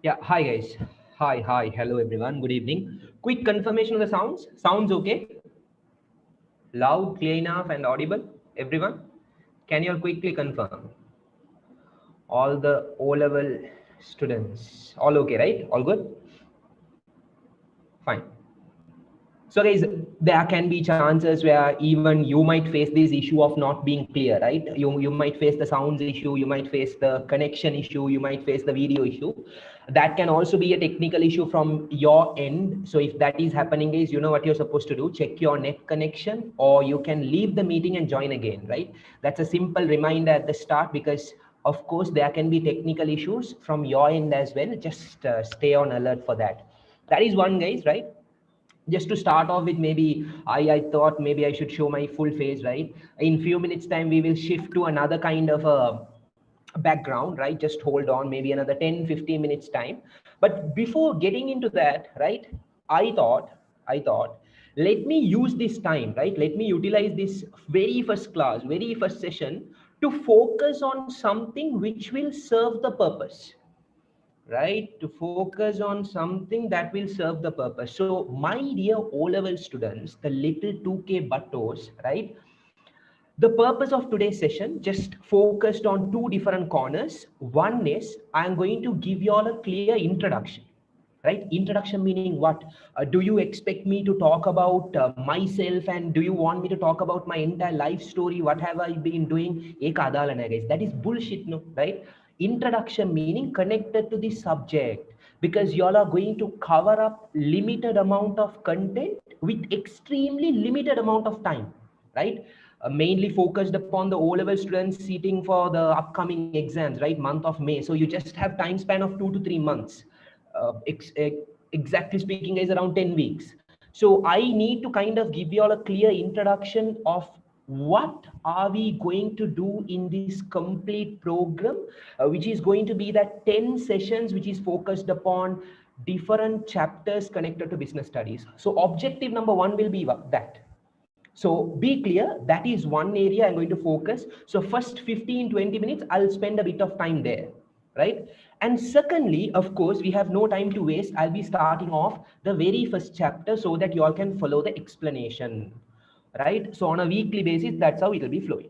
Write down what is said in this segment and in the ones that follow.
Yeah, hi guys. Hi, hello everyone. Good evening. Quick confirmation of the sounds. Sounds okay? Loud, clear enough, and audible? Everyone? Can you all quickly confirm? All the O-level students. All okay, right? All good? Fine. So guys, there can be chances where even you might face this issue of not being clear, right? You might face the sounds issue, you might face the connection issue, you might face the video issue. That can also be a technical issue from your end. So if that is happening, guys, you know what you're supposed to do. Check your net connection, or you can leave the meeting and join again, right? That's a simple reminder at the start, because of course there can be technical issues from your end as well. Just stay on alert for that. That is one, guys, right? Just to start off with, maybe I thought maybe I should show my full face, right? In few minutes time we will shift to another kind of a background, right? Just hold on, maybe another 10-15 minutes time. But before getting into that, right, I thought let me use this time, right? Let me utilize this very first class, very first session, to focus on something which will serve the purpose, right? To focus on something that will serve the purpose. So my dear O-level students, the little 2K buttos, right? The purpose of today's session just focused on two different corners. One is I'm going to give you all a clear introduction, right? Introduction meaning what? Do you expect me to talk about myself, and do you want me to talk about my entire life story? What have I been doing? Guys, that is bullshit, no, right? Introduction meaning connected to the subject, because y'all are going to cover up limited amount of content with extremely limited amount of time, right? Mainly focused upon the O-level students seating for the upcoming exams, right? Month of May. So you just have time span of 2 to 3 months. Exactly speaking, is around 10 weeks. So I need to kind of give you all a clear introduction of what are we going to do in this complete program, which is going to be that 10 sessions, which is focused upon different chapters connected to business studies. So objective number one will be that. So be clear, that is one area I'm going to focus. So first 15-20 minutes, I'll spend a bit of time there, right? And secondly, of course, we have no time to waste. I'll be starting off the very first chapter so that you all can follow the explanation, right? So on a weekly basis, that's how it will be flowing.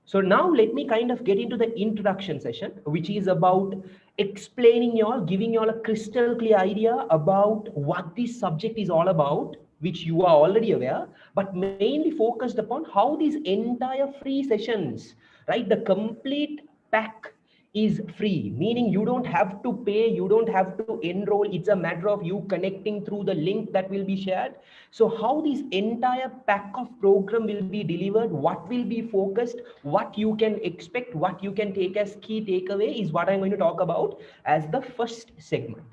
So now let me kind of get into the introduction session, which is about explaining you all, giving you all a crystal clear idea about what this subject is all about, which you are already aware, but mainly focused upon how these entire free sessions, right? The complete pack is free, meaning you don't have to pay, you don't have to enroll. It's a matter of you connecting through the link that will be shared. So how this entire pack of program will be delivered, what will be focused, what you can expect, what you can take as key takeaway, is what I'm going to talk about as the first segment,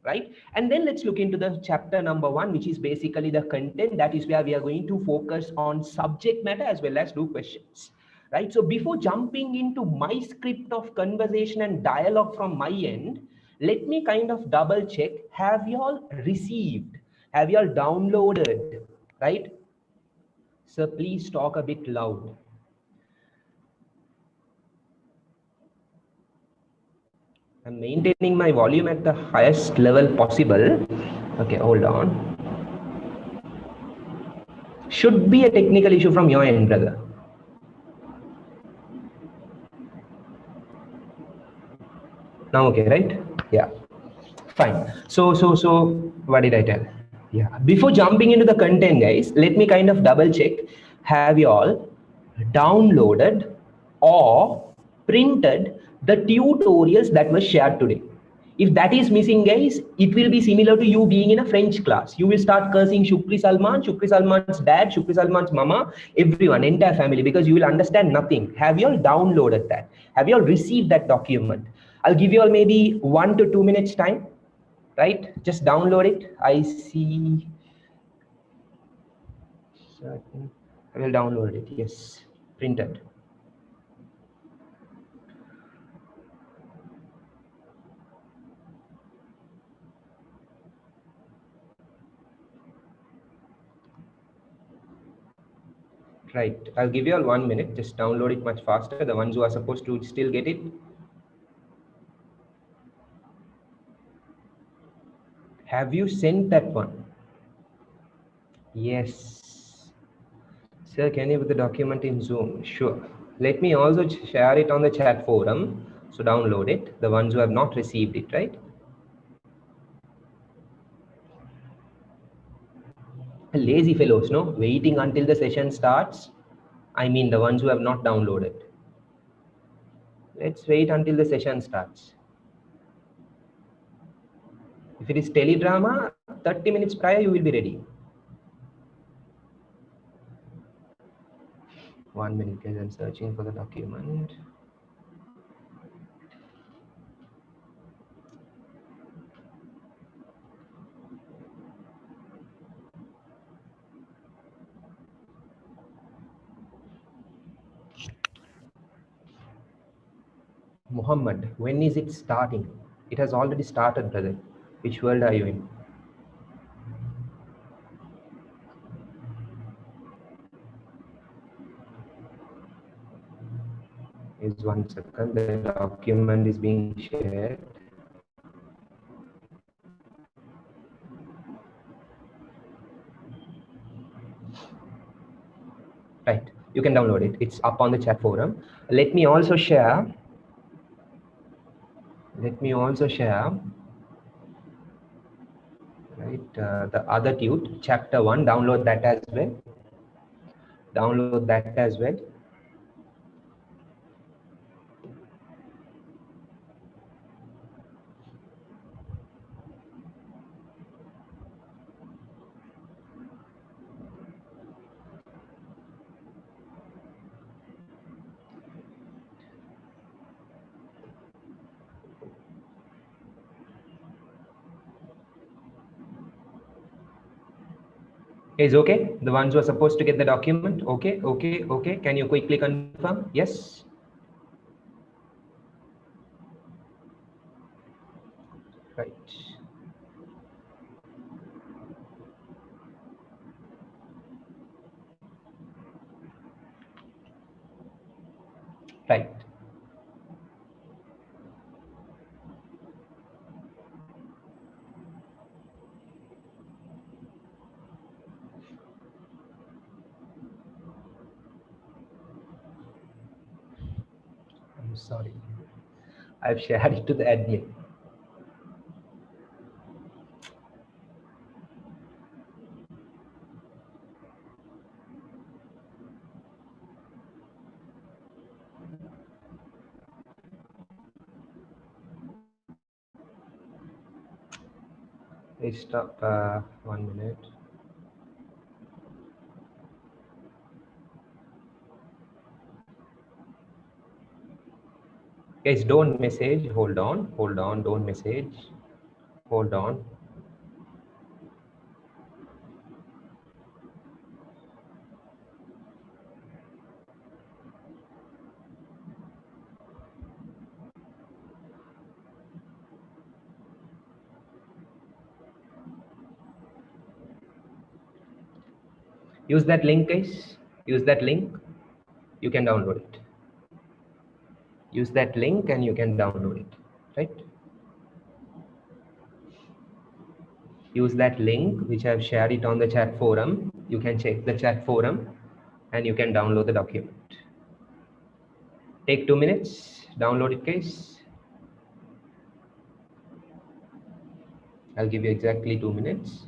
right? And then let's look into the chapter number one, which is basically the content. That is where we are going to focus on subject matter as well as do questions, right? So before jumping into my script of conversation and dialogue from my end, let me kind of double check. Have you all received? Have you all downloaded? Right? So please talk a bit loud. I'm maintaining my volume at the highest level possible. Okay, hold on. Should be a technical issue from your end, brother. Now okay, right? Yeah. Fine. So what did I tell? Yeah. Before jumping into the content, guys, let me kind of double check. Have you all downloaded or printed the tutorials that were shared today? If that is missing, guys, it will be similar to you being in a French class. You will start cursing Shukri Salman's dad, Shukri Salman's mama, everyone, entire family, because you will understand nothing. Have you all downloaded that? Have you all received that document? I'll give you all maybe 1 to 2 minutes time, right? Just download it. I see. I will download it. Yes, printed. Right. I'll give you all 1 minute. Just download it much faster. The ones who are supposed to still get it. Have you sent that one? Yes. Sir, can you put the document in Zoom? Sure. Let me also share it on the chat forum. So download it, the ones who have not received it, right? Lazy fellows, no? Waiting until the session starts. I mean the ones who have not downloaded. Let's wait until the session starts. If it is teledrama, 30 minutes prior, you will be ready. 1 minute, guys. I'm searching for the document. Muhammad, when is it starting? It has already started, brother. Which world are you in? Is 1 second. The document is being shared. Right. You can download it. It's up on the chat forum. Let me also share. Right, the other tute, chapter 1. Download that as well. Download that as well. Is okay? The ones who are supposed to get the document? Okay, okay, okay. Can you quickly confirm? Yes. Right. Right. I'm sorry. I've shared it to the admin. Let's stop 1 minute. Guys, don't message. Hold on. Don't message. Hold on. Use that link, guys. Use that link. You can download it. Use that link and you can download it. Right? Use that link which I've shared it on the chat forum. You can check the chat forum and you can download the document. Take 2 minutes. Download it, guys. I'll give you exactly 2 minutes.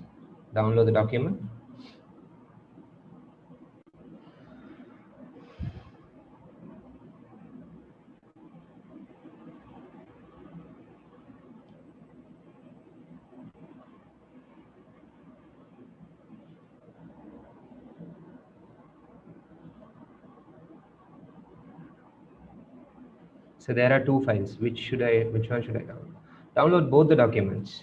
Download the document. So there are 2 files. Which one should I download? Download both the documents.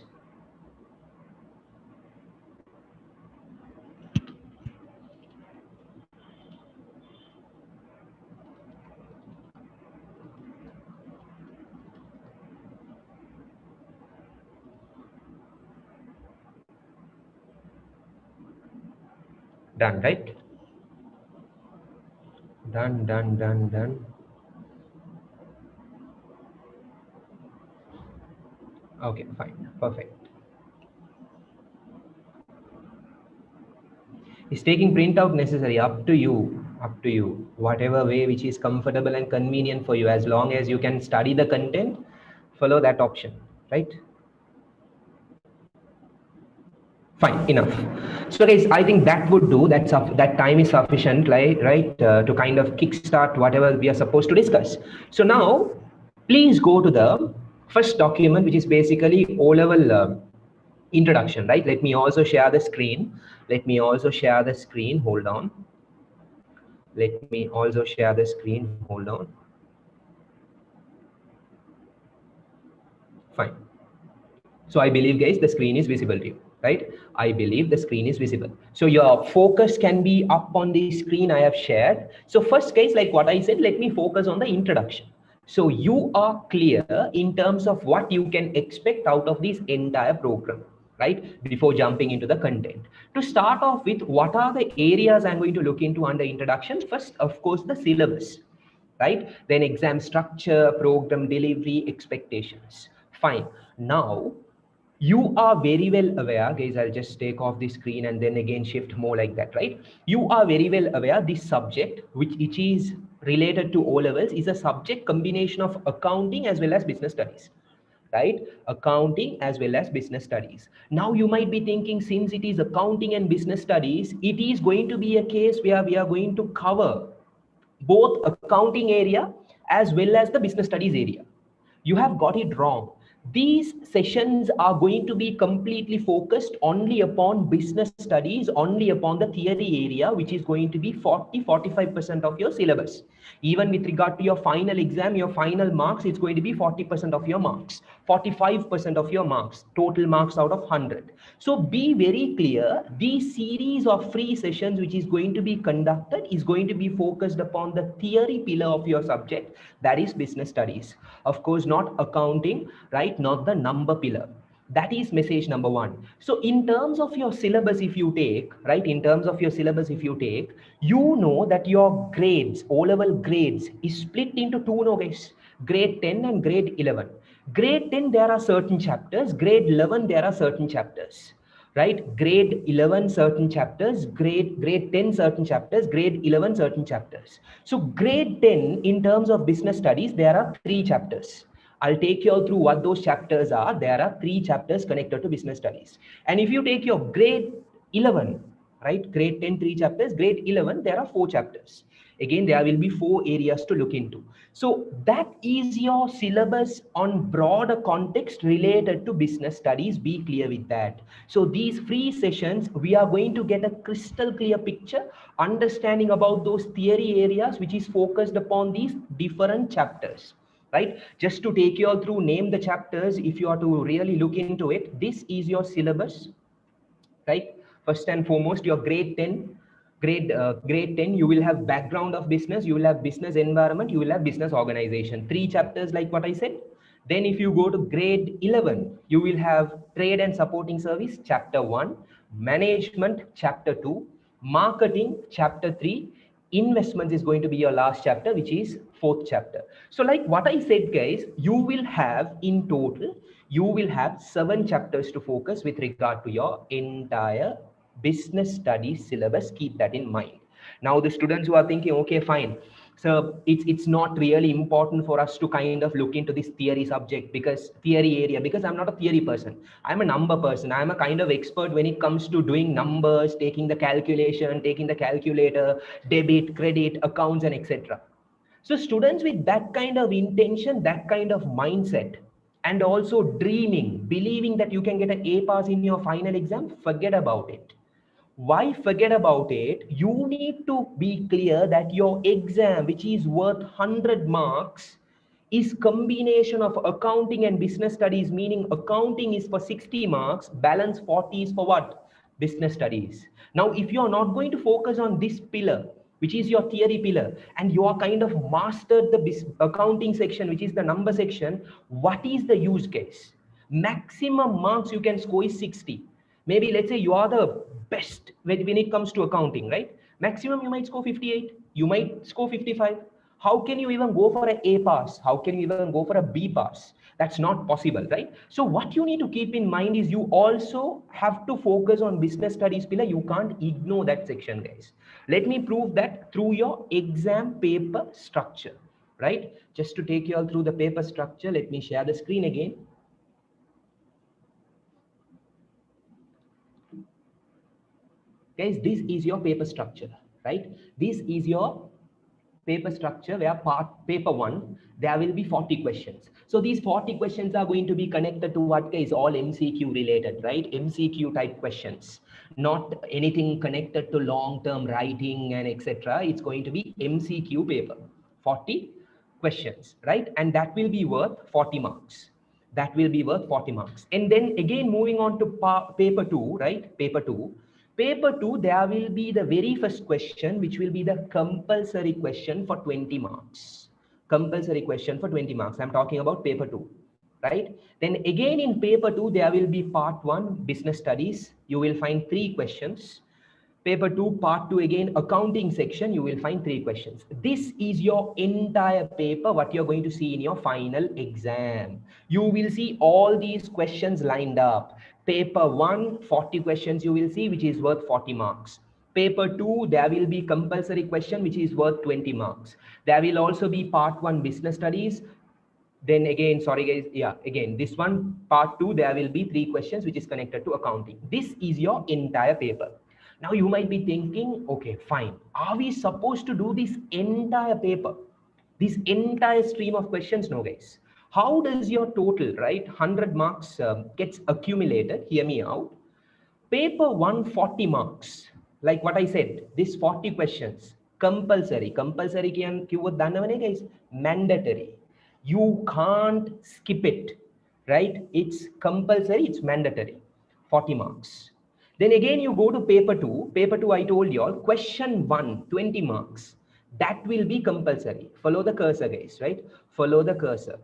Done, right? Done. Okay, fine. Perfect. Is taking printout necessary? Up to you. Up to you. Whatever way which is comfortable and convenient for you, as long as you can study the content, follow that option, right? Fine, enough. So guys, I think that would do. That time is sufficient, right, to kind of kickstart whatever we are supposed to discuss. So now, please go to the first document, which is basically O-level introduction, right? Let me also share the screen. Let me also share the screen. Hold on. Let me also share the screen. Hold on. Fine. So I believe, guys, the screen is visible to you, right? I believe the screen is visible. So your focus can be up on the screen I have shared. So first, guys, like what I said, let me focus on the introduction. So you are clear in terms of what you can expect out of this entire program, right? Before jumping into the content. To start off with, what are the areas I'm going to look into under introduction? First, of course, the syllabus, right? Then exam structure, program delivery, expectations. Fine. Now, you are very well aware, guys, I'll just take off the screen and then again shift more like that, right? You are very well aware this subject, which is related to O levels, is a subject combination of accounting as well as business studies, right? Accounting as well as business studies. Now you might be thinking, since it is accounting and business studies, it is going to be a case where we are going to cover both accounting area as well as the business studies area. You have got it wrong. These sessions are going to be completely focused only upon business studies, only upon the theory area, which is going to be 40-45% of your syllabus. Even with regard to your final exam, your final marks, it's going to be 40% of your marks, 45% of your marks, total marks out of 100. So be very clear, this series of free sessions which is going to be conducted is going to be focused upon the theory pillar of your subject, that is business studies. Of course, not accounting, right? Not the number pillar. That is message number one. So in terms of your syllabus, if you take, right, in terms of your syllabus, if you take, you know that your grades, O-level grades, is split into two, no guys, grade 10 and grade 11. Grade 10, there are certain chapters. Grade 11, there are certain chapters, right? Grade 11, certain chapters. Grade 10, certain chapters. Grade 11, certain chapters. So grade 10, in terms of business studies, there are 3 chapters. I'll take you all through what those chapters are. There are 3 chapters connected to business studies. And if you take your grade 11, right, grade 10, 3 chapters, grade 11, there are 4 chapters. Again, there will be 4 areas to look into. So that is your syllabus on broader context related to business studies. Be clear with that. So these free sessions, we are going to get a crystal clear picture, understanding about those theory areas, which is focused upon these different chapters, right? Just to take you all through, name the chapters, if you are to really look into it, this is your syllabus, right? First and foremost, your grade 10, grade 10, you will have background of business, you will have business environment, you will have business organization, 3 chapters like what I said. Then if you go to grade 11, you will have trade and supporting service, chapter 1, management, chapter 2, marketing, chapter 3, investments is going to be your last chapter, which is 4th chapter. So like what I said, guys, you will have in total, you will have 7 chapters to focus with regard to your entire business studies syllabus. Keep that in mind. Now the students who are thinking, okay, fine, so it's not really important for us to kind of look into this theory subject, because theory area, because I'm not a theory person, I'm a number person, I'm a kind of expert when it comes to doing numbers, taking the calculation, taking the calculator, debit, credit, accounts, and etc. So students with that kind of intention, that kind of mindset, and also dreaming, believing that you can get an A pass in your final exam, forget about it. Why forget about it? You need to be clear that your exam, which is worth 100 marks, is combination of accounting and business studies, meaning accounting is for 60 marks, balance 40 is for what? Business studies. Now, if you are not going to focus on this pillar, which is your theory pillar, and you are kind of mastered the accounting section, which is the number section, what is the use case? Maximum marks you can score is 60. Maybe let's say you are the best when it comes to accounting, right? Maximum you might score 58, you might score 55. How can you even go for an A pass? How can you even go for a B pass? That's not possible, right? So what you need to keep in mind is you also have to focus on business studies pillar. You can't ignore that section, guys. Let me prove that through your exam paper structure, right? Just to take you all through the paper structure, let me share the screen again. Guys, this is your paper structure, right? This is your paper structure where paper 1, there will be 40 questions. So these 40 questions are going to be connected to what, guys? All MCQ related, right? MCQ type questions, not anything connected to long-term writing and etc. It's going to be MCQ paper, 40 questions, right? And that will be worth 40 marks. That will be worth 40 marks. And then again, moving on to paper 2, right? Paper 2, there will be the very first question, which will be the compulsory question for 20 marks. Compulsory question for 20 marks. I'm talking about paper 2, right? Then again in paper 2, there will be part 1, business studies. You will find 3 questions. Paper 2, part 2, again, accounting section, you will find 3 questions. This is your entire paper, what you're going to see in your final exam. You will see all these questions lined up. Paper 1, 40 questions you will see, which is worth 40 marks. Paper 2, there will be compulsory question, which is worth 20 marks. There will also be part 1, business studies. Then again, sorry guys, yeah, again, this one, part 2, there will be 3 questions, which is connected to accounting. This is your entire paper. Now you might be thinking, okay, fine. Are we supposed to do this entire paper? This entire stream of questions? No, guys. How does your total, right, 100 marks gets accumulated? Hear me out. Paper 1, 40 marks. Like what I said, this 40 questions, compulsory. Compulsory guys, mandatory. You can't skip it, right? It's compulsory, it's mandatory. 40 marks. Then again, you go to paper 2. Paper 2, I told you all, question 1, 20 marks. That will be compulsory. Follow the cursor, guys, right? Follow the cursor.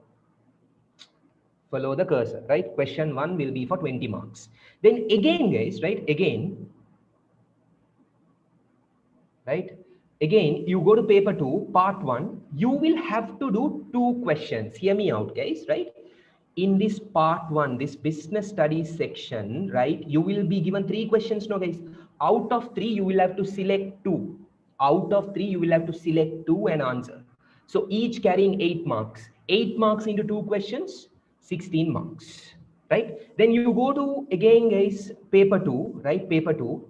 Follow the cursor, right? Question 1 will be for 20 marks. Then again, guys, right? Again, you go to paper 2, part 1, you will have to do 2 questions. Hear me out, guys, right? In this part 1, this business studies section, right, you will be given 3 questions now, guys. Out of 3, you will have to select 2. Out of 3, you will have to select 2 and answer. So each carrying 8 marks. 8 marks into 2 questions, 16 marks, right? Then you go to, again, guys, paper 2, right? Paper 2,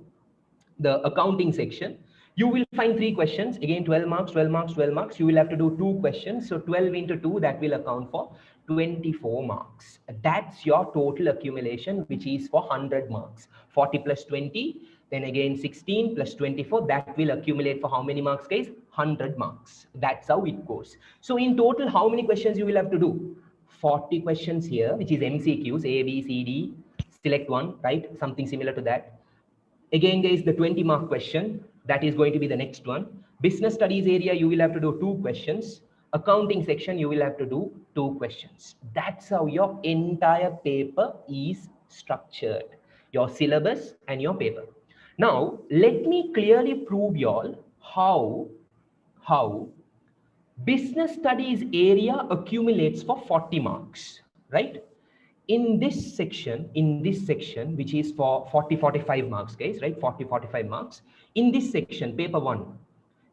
the accounting section. You will find 3 questions, again 12 marks, 12 marks, 12 marks. You will have to do 2 questions. So 12 into 2, that will account for 24 marks. That's your total accumulation, which is for 100 marks. 40 plus 20, then again 16 plus 24, that will accumulate for how many marks, guys? 100 marks. That's how it goes. So in total, how many questions you will have to do? 40 questions here, which is MCQs, A, B, C, D, select one, right? Something similar to that. Again, guys, the 20 mark question, that is going to be the next one. Business studies area, you will have to do 2 questions. Accounting section, you will have to do 2 questions. That's how your entire paper is structured, your syllabus and your paper. Now, let me clearly prove y'all how business studies area accumulates for 40 marks, right? In this section, which is for 45 marks, guys, right? 45 marks. In this section, paper 1,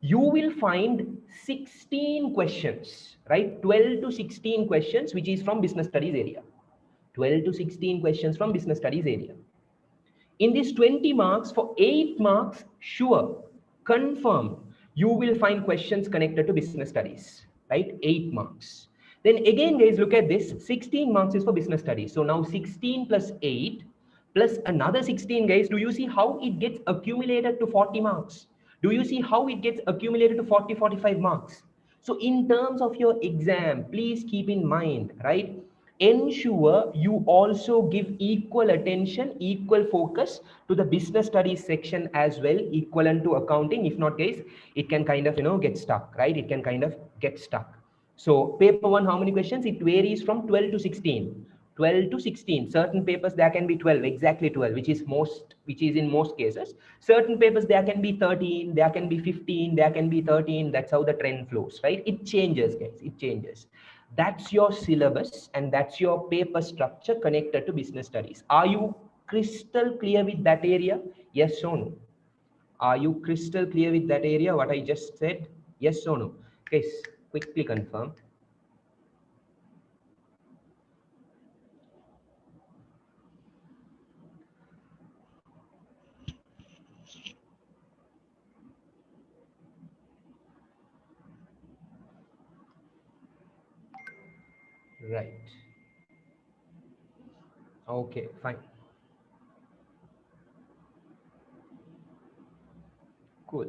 you will find 16 questions, right? 12 to 16 questions, which is from business studies area. 12 to 16 questions from business studies area. In this 20 marks, for 8 marks, sure, confirmed, you will find questions connected to business studies, right? 8 marks. Then again, guys, look at this. 16 marks is for business studies. So now 16 plus 8 plus another 16, guys. Do you see how it gets accumulated to 40 marks? Do you see how it gets accumulated to 40, 45 marks? So in terms of your exam, please keep in mind, right? Ensure you also give equal attention, equal focus to the business studies section as well, equivalent to accounting. If not, guys, it can kind of, get stuck, right? It can kind of get stuck. So paper 1, how many questions? It varies from 12 to 16. 12 to 16. Certain papers there can be 12, exactly 12, which is in most cases. Certain papers there can be 13, there can be 15, there can be 13. That's how the trend flows, right? It changes, guys. It changes. That's your syllabus and that's your paper structure connected to business studies. Are you crystal clear with that area? Yes or no? Are you crystal clear with that area? What I just said? Yes or no? Guys, quickly confirm. Right. Okay, fine. Cool.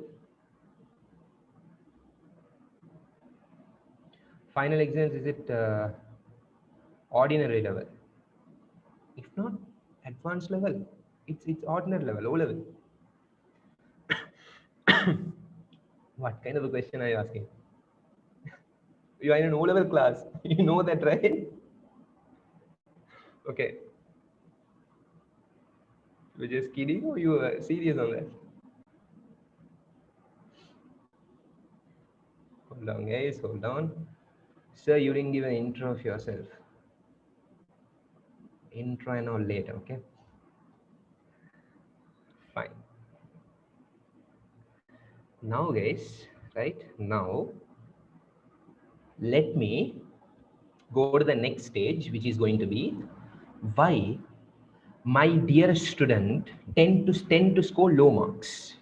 Final exams, is it ordinary level? If not advanced level, it's ordinary level, O level. What kind of a question are you asking? You are in an O level class. You know that, right? Okay. You're just kidding or you are serious on that? Hold on, guys, hold on. Sir, you didn't give an intro of yourself. Intro and all later, okay? Fine. Now, guys, right now, let me go to the next stage, which is going to be why my dear student tend to score low marks.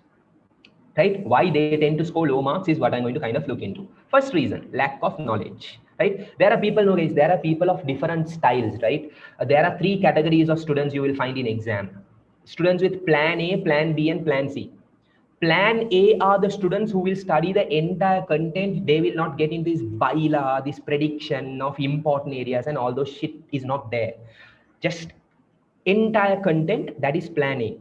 Right? Why they tend to score low marks is what I'm going to kind of look into. First reason, lack of knowledge. Right? There are people, no guys, there are people of different styles, right? There are three categories of students you will find in exam. Students with plan A, plan B, and plan C. Plan A are the students who will study the entire content. They will not get in this baila, this prediction of important areas, and all those shit is not there. Just entire content, that is plan A.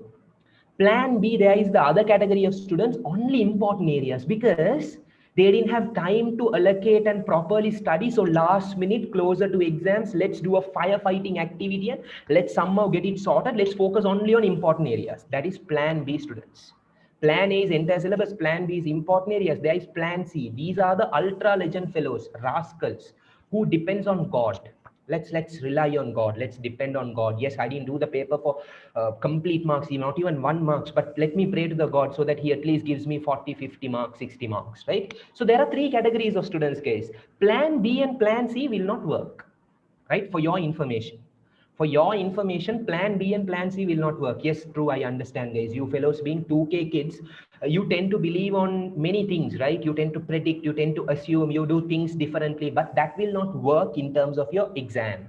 Plan B, there is the other category of students, only important areas, because they didn't have time to allocate and properly study. So last minute, closer to exams, let's do a firefighting activity and let's somehow get it sorted. Let's focus only on important areas. That is plan B students. Plan A is entire syllabus. Plan B is important areas. There is plan C. These are the ultra legend fellows, rascals, who depends on God. Let's rely on God. Let's depend on God. Yes, I didn't do the paper for complete marks, not even 1 marks, but let me pray to the God so that he at least gives me 40, 50 marks, 60 marks, right? So there are three categories of students, guys. Plan B and plan C will not work, right? For your information. For your information, plan B and plan C will not work. Yes, true, I understand, guys. You fellows being 2K kids, you tend to believe on many things, right? You tend to predict, you tend to assume, you do things differently, but that will not work in terms of your exam.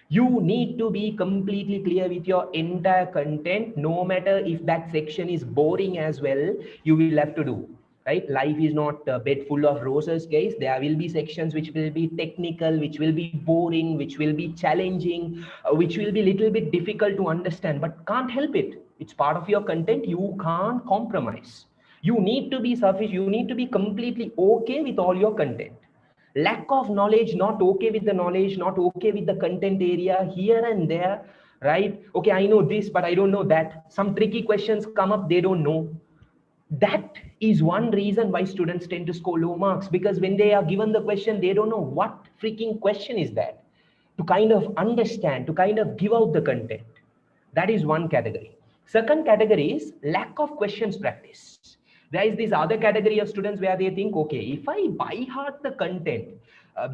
You need to be completely clear with your entire content, no matter if that section is boring as well, you will have to do. Right? Life is not a bed full of roses, guys. There will be sections which will be technical, which will be boring, which will be challenging, which will be a little bit difficult to understand, but can't help it. It's part of your content. You can't compromise. You need to be sufficient. You need to be completely okay with all your content. Lack of knowledge, not okay with the knowledge, not okay with the content area, here and there, right? Okay, I know this, but I don't know that. Some tricky questions come up, they don't know. That is one reason why students tend to score low marks, because when they are given the question, they don't know what freaking question is that, to kind of understand, to kind of give out the content. That is one category. Second category is lack of questions practice. There is this other category of students where they think, okay, if I by heart the content,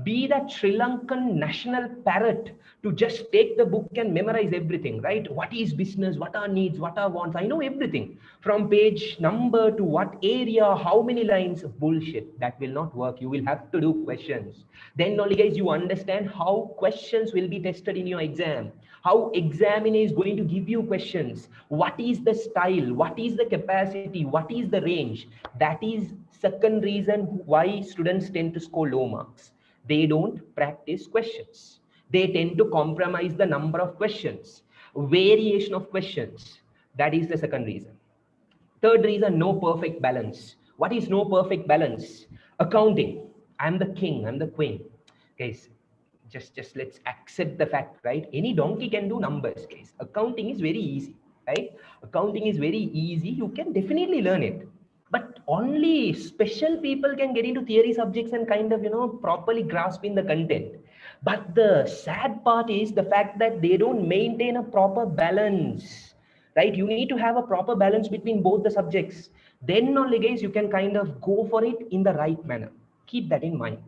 be that Sri Lankan national parrot to just take the book and memorize everything, right? What is business? What are needs? What are wants? I know everything from page number to what area, how many lines. Bullshit. That will not work. You will have to do questions. Then only, guys, you understand how questions will be tested in your exam, how examiner is going to give you questions, what is the style, what is the capacity, what is the range. That is second reason why students tend to score low marks. They don't practice questions. They tend to compromise the number of questions, variation of questions. That is the second reason. Third reason, no perfect balance. What is no perfect balance? Accounting. I'm the king, I'm the queen. Guys, just let's accept the fact, right? Any donkey can do numbers, guys. Accounting is very easy, right? Accounting is very easy. You can definitely learn it. But only special people can get into theory subjects and kind of, properly grasp in the content. But the sad part is the fact that they don't maintain a proper balance, right? You need to have a proper balance between both the subjects. Then only, guys, you can kind of go for it in the right manner. Keep that in mind.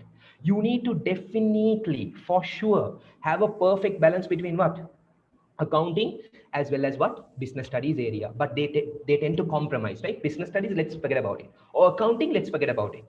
You need to definitely, for sure, have a perfect balance between what? Accounting as well as what? Business studies area. But they tend to compromise, right? Business studies, let's forget about it. Or accounting, let's forget about it.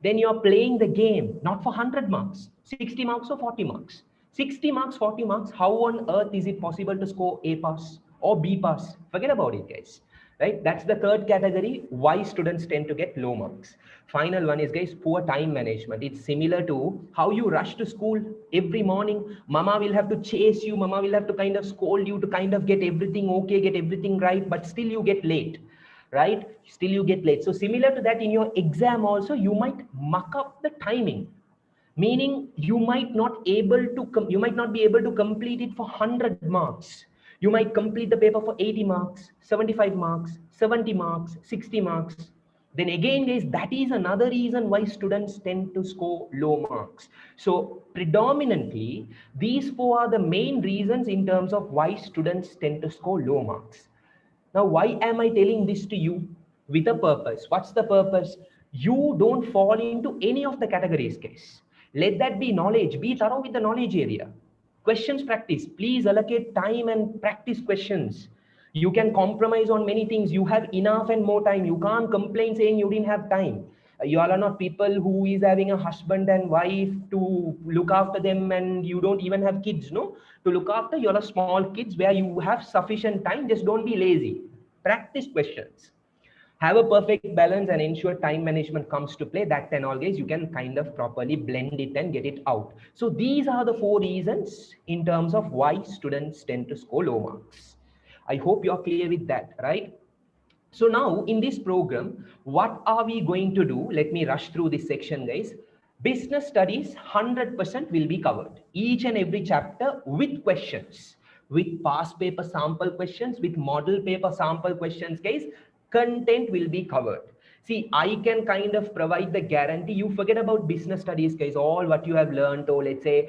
Then you're playing the game not for 100 marks, 60 marks or 40 marks. 60 marks, 40 marks, how on earth is it possible to score A pass or B pass? Forget about it, guys. Right? That's the third category why students tend to get low marks. Final one is, guys, poor time management. It's similar to how you rush to school every morning. Mama will have to chase you. Mama will have to kind of scold you to kind of get everything okay, get everything right, but still you get late, right? Still you get late. So similar to that, in your exam also, you might muck up the timing, meaning you might not be able to complete it for 100 marks. You might complete the paper for 80 marks, 75 marks, 70 marks, 60 marks. Then again, guys, that is another reason why students tend to score low marks. So predominantly these four are the main reasons in terms of why students tend to score low marks. Now, why am I telling this to you? With a purpose. What's the purpose? You don't fall into any of the categories, guys. Let that be knowledge. Be thorough with the knowledge area. Questions practice. Please allocate time and practice questions. You can compromise on many things. You have enough and more time. You can't complain saying you didn't have time. You all are not people who is having a husband and wife to look after them, and you don't even have kids, no, to look after. You're a small kids where you have sufficient time. Just don't be lazy. Practice questions. Have a perfect balance and ensure time management comes to play. That and always you can kind of properly blend it and get it out. So these are the four reasons in terms of why students tend to score low marks. I hope you're clear with that, right? So now in this program, what are we going to do? Let me rush through this section, guys. Business studies 100% will be covered. Each and every chapter with questions, with past paper sample questions, with model paper sample questions, guys. Content will be covered. See, I can kind of provide the guarantee. You forget about business studies, guys. All what you have learned, or let's say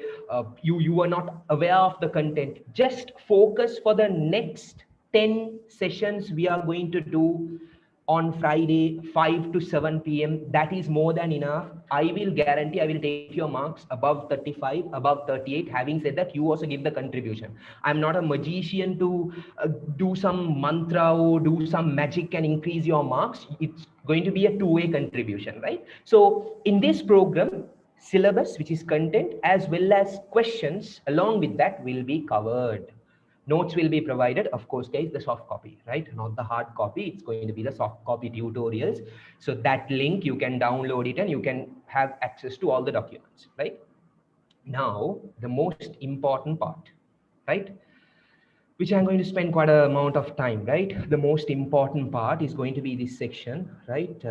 you are not aware of the content. Just focus for the next 10 sessions we are going to do on Friday, 5 to 7 p.m. That is more than enough. I will guarantee I will take your marks above 35, above 38. Having said that, you also give the contribution. I'm not a magician to do some mantra or do some magic and increase your marks. It's going to be a two-way contribution, right? So in this program, syllabus, which is content, as well as questions along with that will be covered. Notes will be provided, of course, guys, the soft copy, right? Not the hard copy. It's going to be the soft copy tutorials. So that link, you can download it and you can have access to all the documents, right? Now, the most important part, right? Which I'm going to spend quite an amount of time, right? The most important part is going to be this section, right?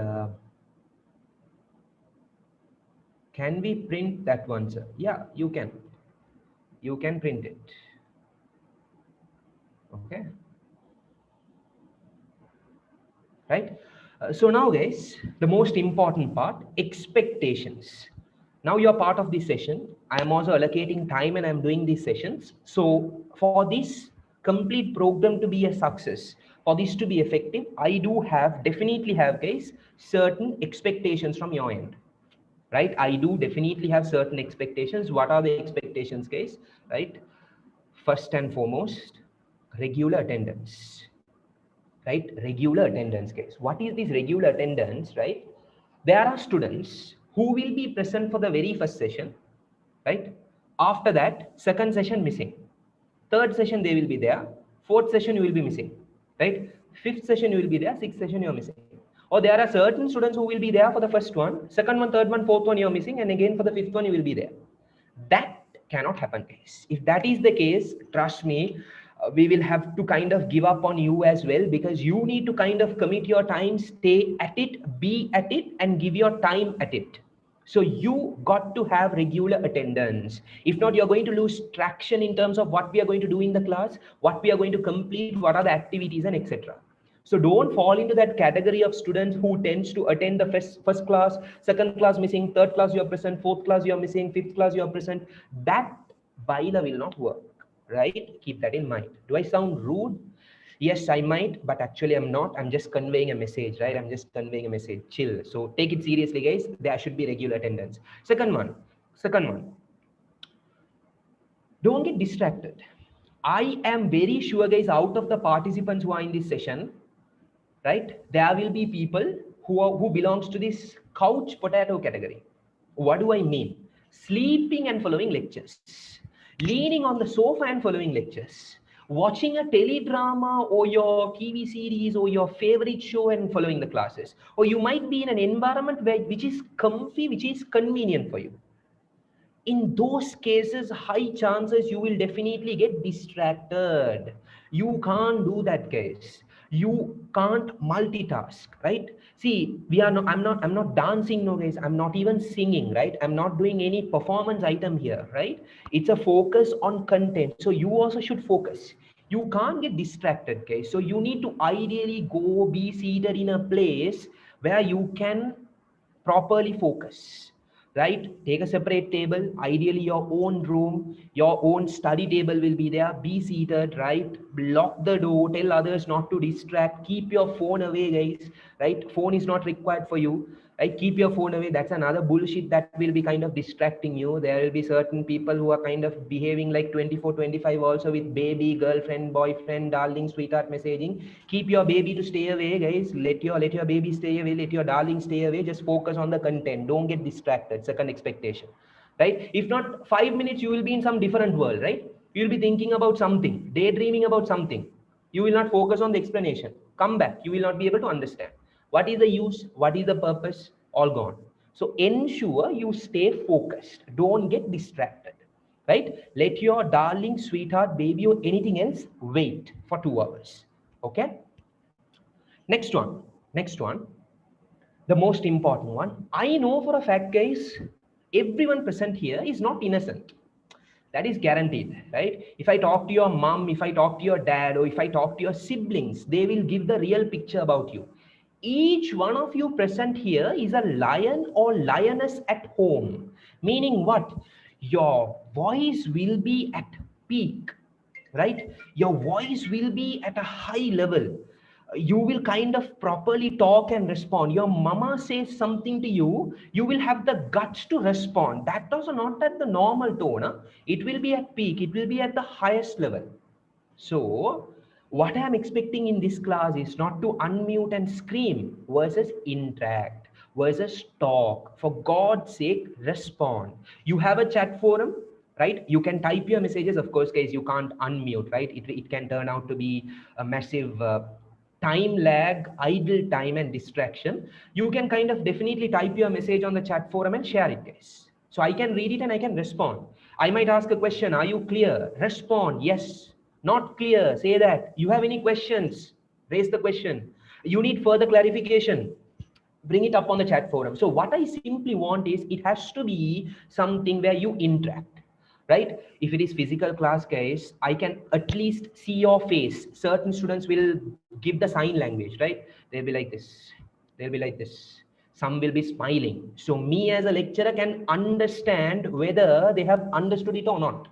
Can we print that one, sir? Yeah, you can. You can print it. Okay. Right? So now, guys, the most important part, expectations. Now you're part of this session. I am also allocating time and I'm doing these sessions. So for this complete program to be a success, for this to be effective, I do definitely have, guys, certain expectations from your end. Right? I do definitely have certain expectations. What are the expectations, guys? Right? First and foremost, regular attendance. Right? Regular attendance, guys. What is this regular attendance, right? There are students who will be present for the very first session, right? After that, second session missing. Third session, they will be there. Fourth session, you will be missing, right? Fifth session, you will be there. Sixth session, you're missing. Or there are certain students who will be there for the first one, second one, third one, fourth one, you're missing. And again, for the fifth one, you will be there. That cannot happen, guys. If that is the case, trust me, we will have to kind of give up on you as well, because you need to kind of commit your time, stay at it, be at it, and give your time at it. So you got to have regular attendance. If not, you're going to lose traction in terms of what we are going to do in the class, what we are going to complete, what are the activities, and etc. So don't fall into that category of students who tends to attend the first class, second class missing, third class you're present, fourth class you're missing, fifth class you're present. That bylaw will not work, right? Keep that in mind. Do I sound rude? Yes, I might, but actually I'm not. I'm just conveying a message, right? I'm just conveying a message. Chill. So take it seriously, guys. There should be regular attendance. Second one, don't get distracted. I am very sure, guys, out of the participants who are in this session, right, there will be people who belongs to this couch potato category. What do I mean? Sleeping and following lectures, leaning on the sofa and following lectures, watching a teledrama or your TV series or your favorite show and following the classes. Or you might be in an environment which is comfy, which is convenient for you. In those cases, high chances you will definitely get distracted. You can't do that, guys. You can't multitask, right? See, I'm not dancing, no, guys. I'm not even singing, right? I'm not doing any performance item here, right? It's a focus on content, so you also should focus. You can't get distracted, guys. So you need to ideally go be seated in a place where you can properly focus, right? Take a separate table, ideally your own room, your own study table will be there. Be seated, right? Lock the door, tell others not to distract, keep your phone away, guys, right? Phone is not required for you, right? Keep your phone away. That's another bullshit that will be kind of distracting you. There will be certain people who are kind of behaving like 24 25 also, with baby, girlfriend, boyfriend, darling, sweetheart messaging. Keep your baby to stay away, guys. Let your baby stay away, let your darling stay away. Just focus on the content, don't get distracted. Second expectation, right? If not 5 minutes, you will be in some different world, right? You will be thinking about something, daydreaming about something. You will not focus on the explanation. Come back, you will not be able to understand what is the use, what is the purpose, all gone. So ensure you stay focused, don't get distracted, right? Let your darling, sweetheart, baby, or anything else wait for 2 hours. Okay. Next one, the most important one. I know for a fact, guys, everyone present here is not innocent. That is guaranteed, right? If I talk to your mom, if I talk to your dad, or if I talk to your siblings, they will give the real picture about you. Each one of you present here is a lion or lioness at home. Meaning what? Your voice will be at peak, right? Your voice will be at a high level. You will kind of properly talk and respond. Your mama says something to you, you will have the guts to respond. That does not at the normal tone, huh? It will be at peak, it will be at the highest level. So what I am expecting in this class is not to unmute and scream versus interact versus talk. For God's sake, respond. You have a chat forum, right? You can type your messages. Of course, guys, you can't unmute, right? It can turn out to be a massive time lag, idle time, and distraction. You can kind of definitely type your message on the chat forum and share it, guys. So I can read it and I can respond. I might ask a question. Are you clear? Respond. Yes. Not clear. Say that. You have any questions? Raise the question. You need further clarification, bring it up on the chat forum. So what I simply want is, it has to be something where you interact, right? If it is physical class, guys, I can at least see your face. Certain students will give the sign language, right? They'll be like this, they'll be like this, some will be smiling. So me as a lecturer can understand whether they have understood it or not.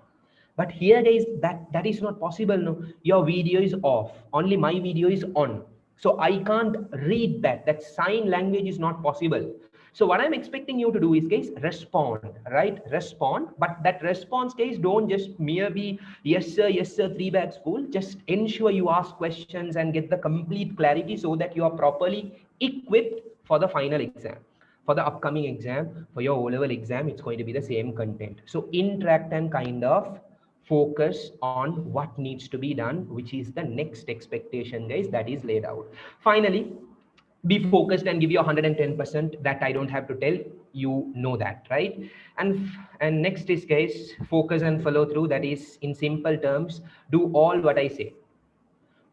But here, guys, that is not possible. No, your video is off, only my video is on, so I can't read that sign language is not possible. So what I'm expecting you to do is, guys, respond, right? Respond. But that response, guys, don't just merely yes sir, 3 bags full. Just ensure you ask questions and get the complete clarity, so that you are properly equipped for the final exam, for the upcoming exam, for your O-level exam. It's going to be the same content. So interact and kind of focus on what needs to be done, which is the next expectation, guys, that is laid out. Finally, be focused and give you 110%. That I don't have to tell you, know that, right? And next is, guys, focus and follow through. That is, in simple terms, do all what I say.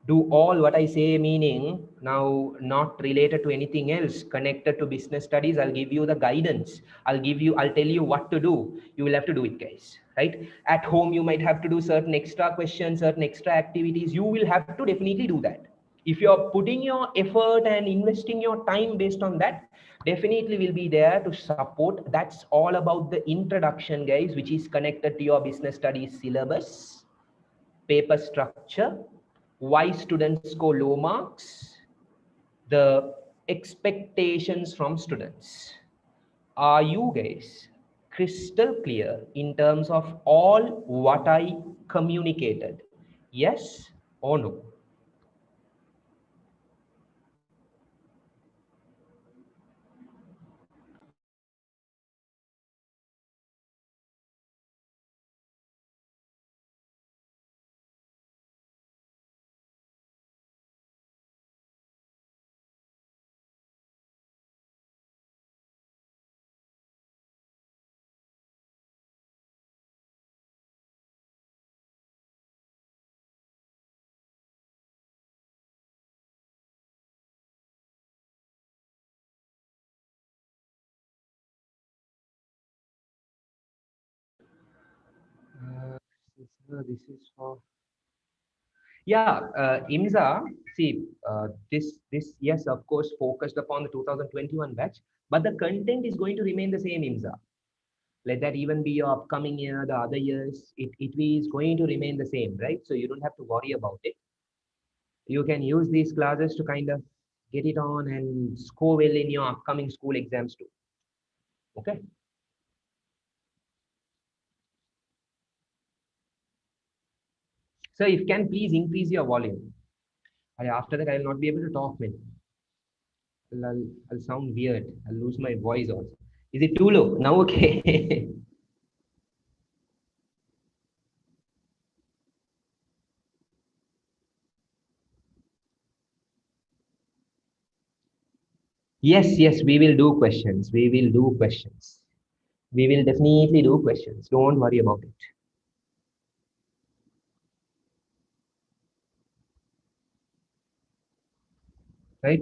do all what I say, meaning now not related to anything else, connected to business studies. I'll give you the guidance. I'll tell you what to do. You will have to do it, guys, right? At home, you might have to do certain extra questions, certain extra activities. You will have to definitely do that. If you're putting your effort and investing your time based on that, definitely will be there to support. That's all about the introduction, guys, which is connected to your business studies syllabus, paper structure, why students score low marks, the expectations from students. Are you guys crystal clear in terms of all what I communicated? Yes or no? This is for IMSA. See, this yes, of course, focused upon the 2021 batch, but the content is going to remain the same. IMSA. Let that even be your upcoming year, the other years. It is going to remain the same, right? So you don't have to worry about it. You can use these classes to kind of get it on and score well in your upcoming school exams too. Okay. So if you can please increase your volume. After that, I will not be able to talk, man. I'll sound weird. I'll lose my voice also. Is it too low? Now okay. Yes, yes, we will do questions. We will do questions. We will definitely do questions. Don't worry about it. Right?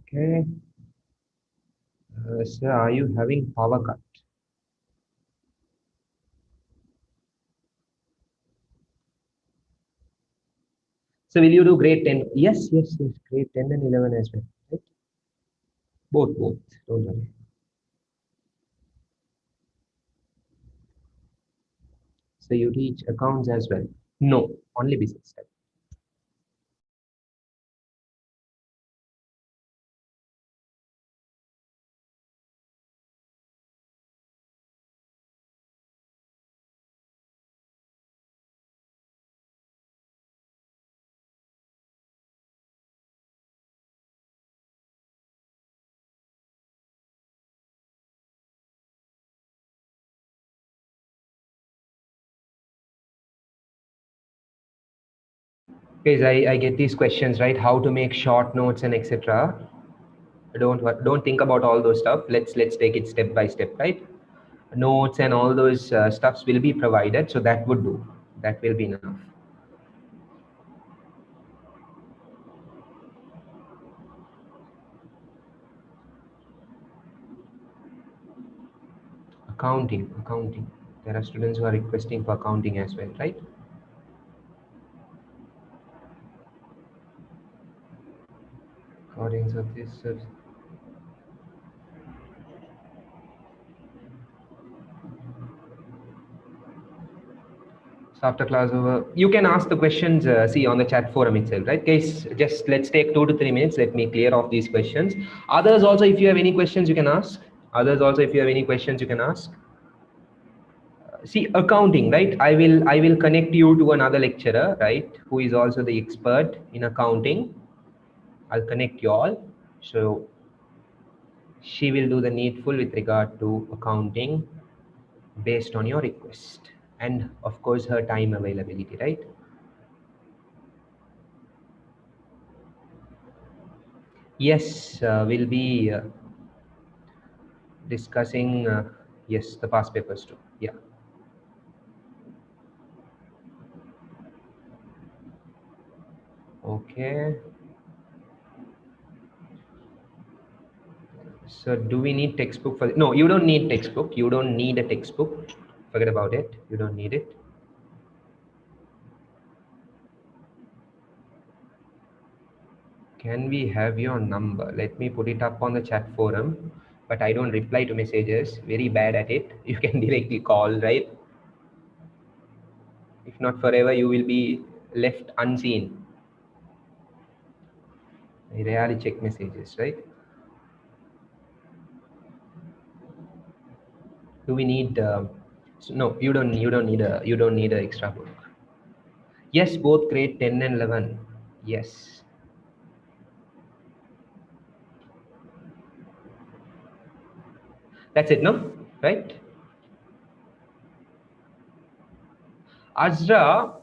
Okay. Sir, are you having power cut? So will you do grade 10? Yes, yes, yes. Grade 10 and 11 as well. Right? Both, both. Don't worry. So you teach accounts as well? No, only business study. Guys, I get these questions, right? How to make short notes and etc. Don't think about all those stuff. Let's take it step by step, right? Notes and all those stuffs will be provided, so that would do. That will be enough. Accounting. There are students who are requesting for accounting as well, right? According to this. So after class over, you can ask the questions, see on the chat forum itself, right? Guys, just let's take 2 to 3 minutes. Let me clear off these questions. Others also, if you have any questions, you can ask. Others also, if you have any questions, you can ask. See, accounting, right? I will connect you to another lecturer, right? Who is also the expert in accounting. I'll connect you all. So she will do the needful with regard to accounting based on your request. And of course, her time availability, right? Yes, we'll be discussing, yes, the past papers too. Yeah. Okay. So do we need textbook for, no, you don't need textbook. You don't need a textbook. Forget about it. You don't need it. Can we have your number? Let me put it up on the chat forum, but I don't reply to messages. Very bad at it. You can directly call, right? If not forever, you will be left unseen. I rarely check messages, right? Do we need? No, you don't. You don't need a. You don't need an extra book. Yes, both grade 10 and 11. Yes. That's it, no? Right? Azra,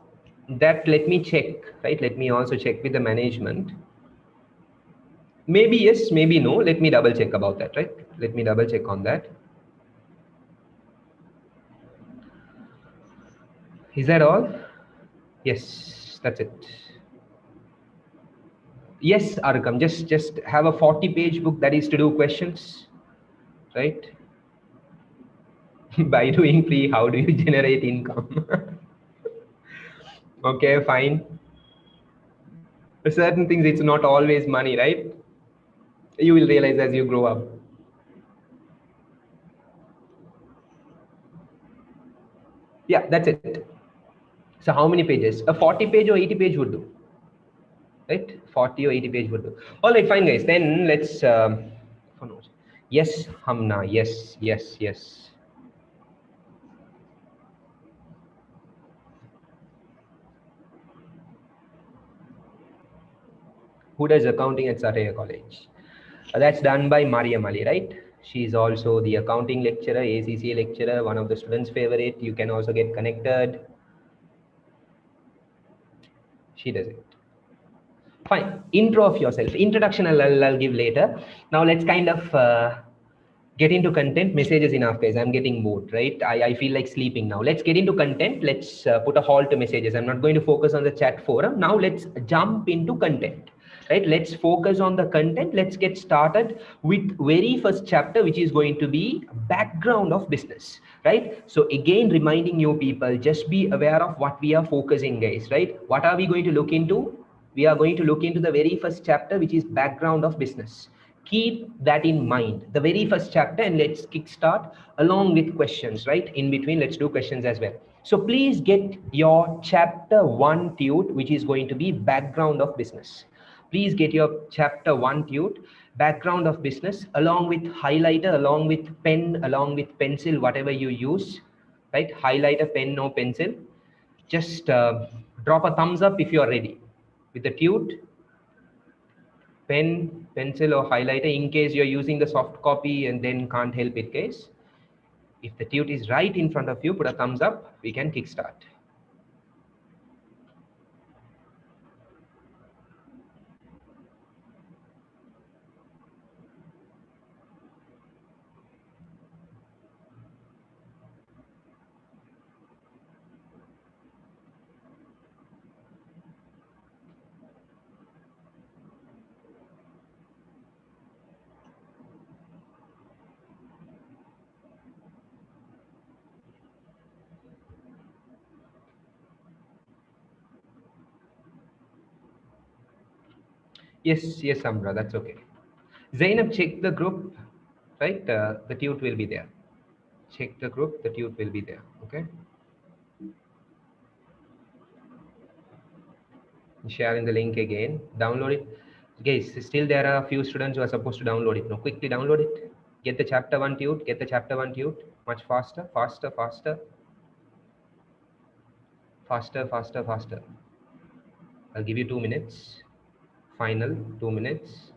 that let me check, right? Let me also check with the management. Maybe yes, maybe no. Let me double check about that, right? Let me double check on that. Is that all? Yes, that's it. Yes, Arkam, just have a 40-page book that is to do questions, right? By doing free, how do you generate income? Okay, fine. For certain things, it's not always money, right? You will realize as you grow up. Yeah, that's it. So how many pages? A 40-page or 80-page would do, right? 40 or 80-page would do. All right, fine, guys. Then let's. Yes, Hamna. Yes, yes, yes. Who does accounting at Sateha College? That's done by Mariam Ali, right? She's also the accounting lecturer, ACCA lecturer, one of the students' favorite. You can also get connected. She does it. Fine. Intro of yourself. Introduction I'll give later. Now let's kind of get into content. Messages enough, guys. I'm getting bored, right? I feel like sleeping now. Let's get into content. Let's put a halt to messages. I'm not going to focus on the chat forum. Now let's jump into content, right? Let's focus on the content. Let's get started with very first chapter, which is going to be background of business, right? So again, reminding you people, just be aware of what we are focusing, guys, right? What are we going to look into? We are going to look into the very first chapter, which is background of business. Keep that in mind, the very first chapter, and let's kickstart along with questions, right? In between, let's do questions as well. So please get your chapter 1 tute, which is going to be background of business. Please get your chapter 1 tute, background of business, along with highlighter, along with pen, along with pencil, whatever you use, right? Highlighter, pen, or pencil. Just drop a thumbs up if you are ready with the tute, pen, pencil, or highlighter, in case you're using the soft copy and then can't help it, guys. If the tute is right in front of you, put a thumbs up. We can kickstart. Yes, yes, Amra, that's okay. Zainab, check the group, right? The tute will be there. Check the group, the tute will be there, okay? Sharing the link again, download it. Guys, still there are a few students who are supposed to download it. Now, quickly download it. Get the chapter 1 tute, get the chapter 1 tute. Much faster, faster, faster. Faster, faster, faster. I'll give you 2 minutes. Final 2 minutes.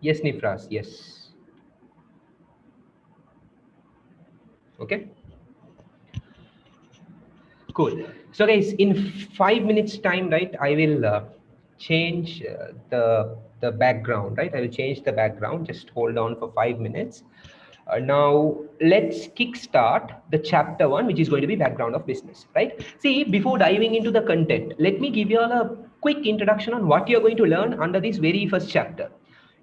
Yes, Nifras, yes. Okay. Cool. So guys, in 5 minutes time, right, I will change the background, right? I will change the background. Just hold on for 5 minutes. Now let's kickstart the chapter 1, which is going to be background of business, right? See, before diving into the content, let me give you all a quick introduction on what you're going to learn under this very first chapter.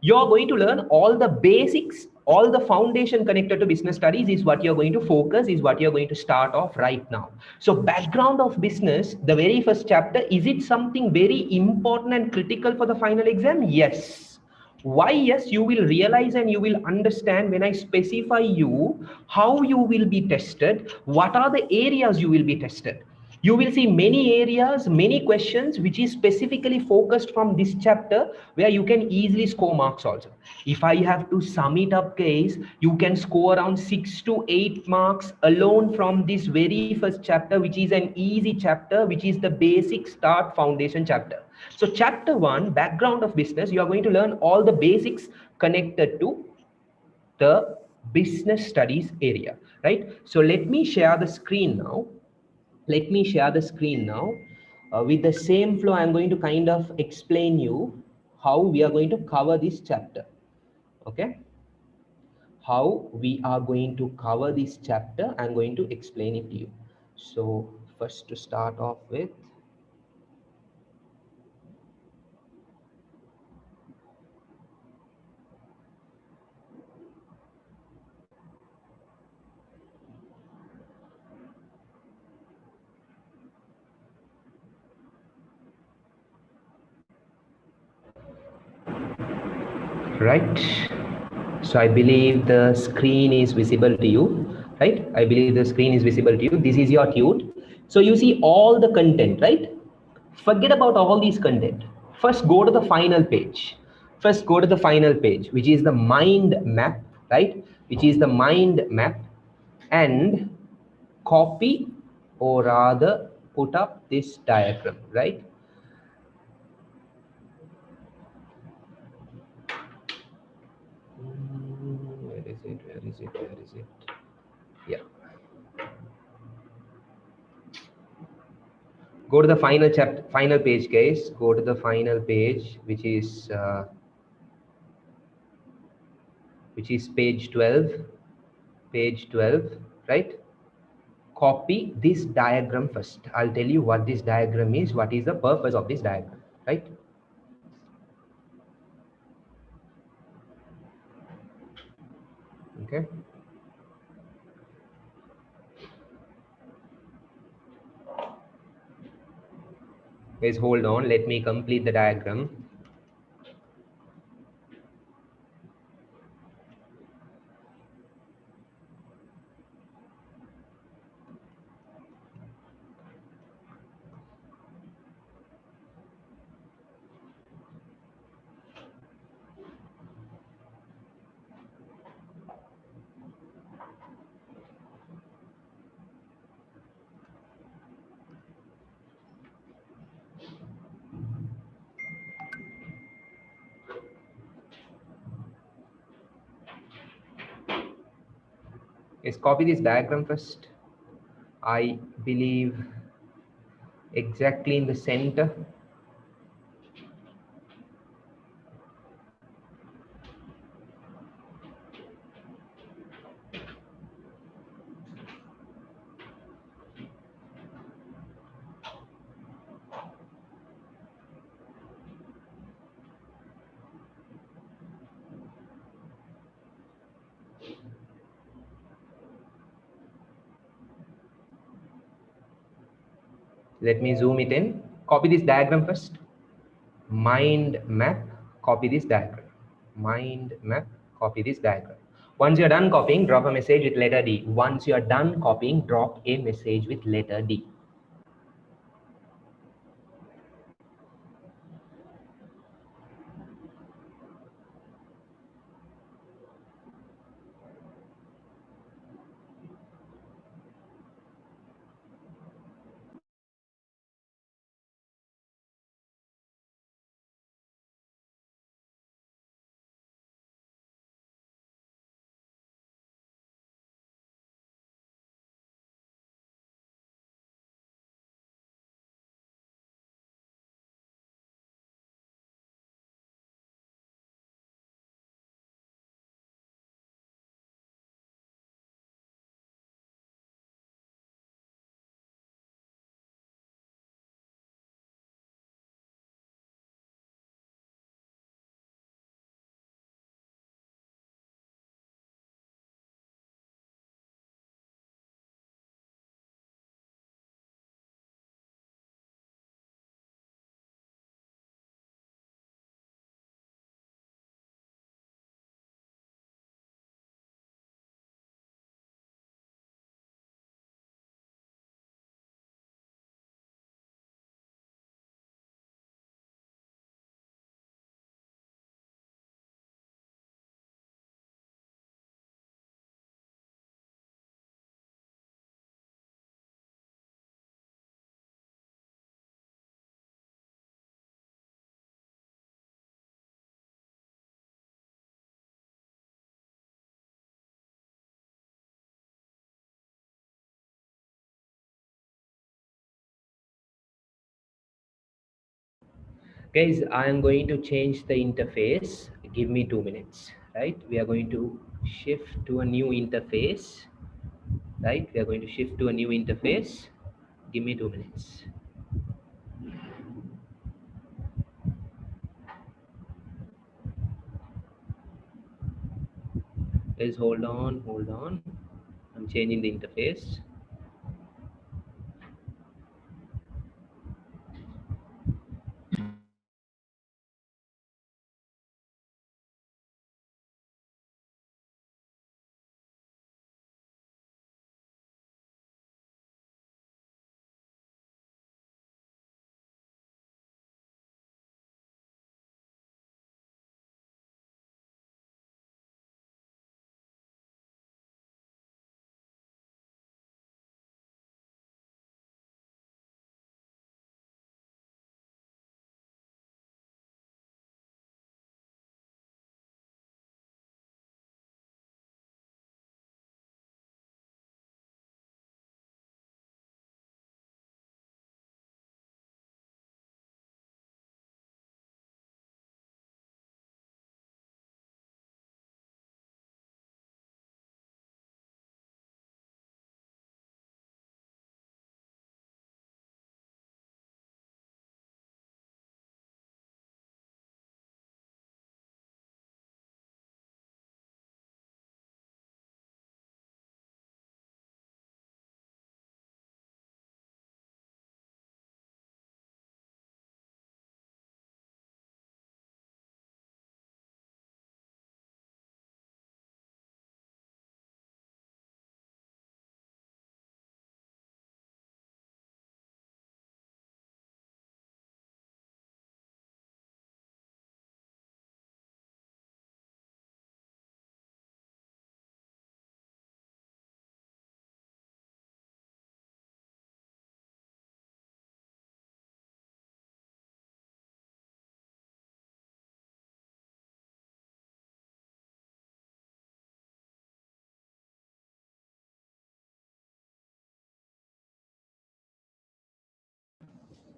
You're going to learn all the basics, all the foundation connected to business studies is what you're going to focus, is what you're going to start off right now. So background of business, the very first chapter, is it something very important and critical for the final exam? Yes. Why? Yes, you will realize and you will understand when I specify you how you will be tested, what are the areas you will be tested. You will see many areas, many questions which is specifically focused from this chapter where you can easily score marks also. If I have to sum it up, guys, you can score around 6 to 8 marks alone from this very first chapter, which is an easy chapter, which is the basic start foundation chapter. So chapter 1, background of business, you are going to learn all the basics connected to the business studies area, right? So let me share the screen now. Let me share the screen now. With the same flow, I'm going to kind of explain you how we are going to cover this chapter. Okay? How we are going to cover this chapter, I'm going to explain it to you. So first to start off with, right? So I believe the screen is visible to you, right? I believe the screen is visible to you. This is your tute. So you see all the content, right? Forget about all these content. First go to the final page. First go to the final page, which is the mind map, right? Which is the mind map, and copy, or rather put up this diagram, right? Where is it? Where is it? Where is it? Yeah. Go to the final chapter, final page, guys. Go to the final page, which is page 12. Page 12, right? Copy this diagram first. I'll tell you what this diagram is, what is the purpose of this diagram, right? Okay. Guys, hold on. Let me complete the diagram. Yes, copy this diagram first. I believe exactly in the center. Let me zoom it in. Copy this diagram first. Mind map, copy this diagram. Mind map, copy this diagram. Once you're done copying, drop a message with letter D. Once you're done copying, drop a message with letter D. Guys, I am going to change the interface. Give me 2 minutes, right? We are going to shift to a new interface, right? We are going to shift to a new interface. Give me 2 minutes. Guys, hold on, hold on. I'm changing the interface.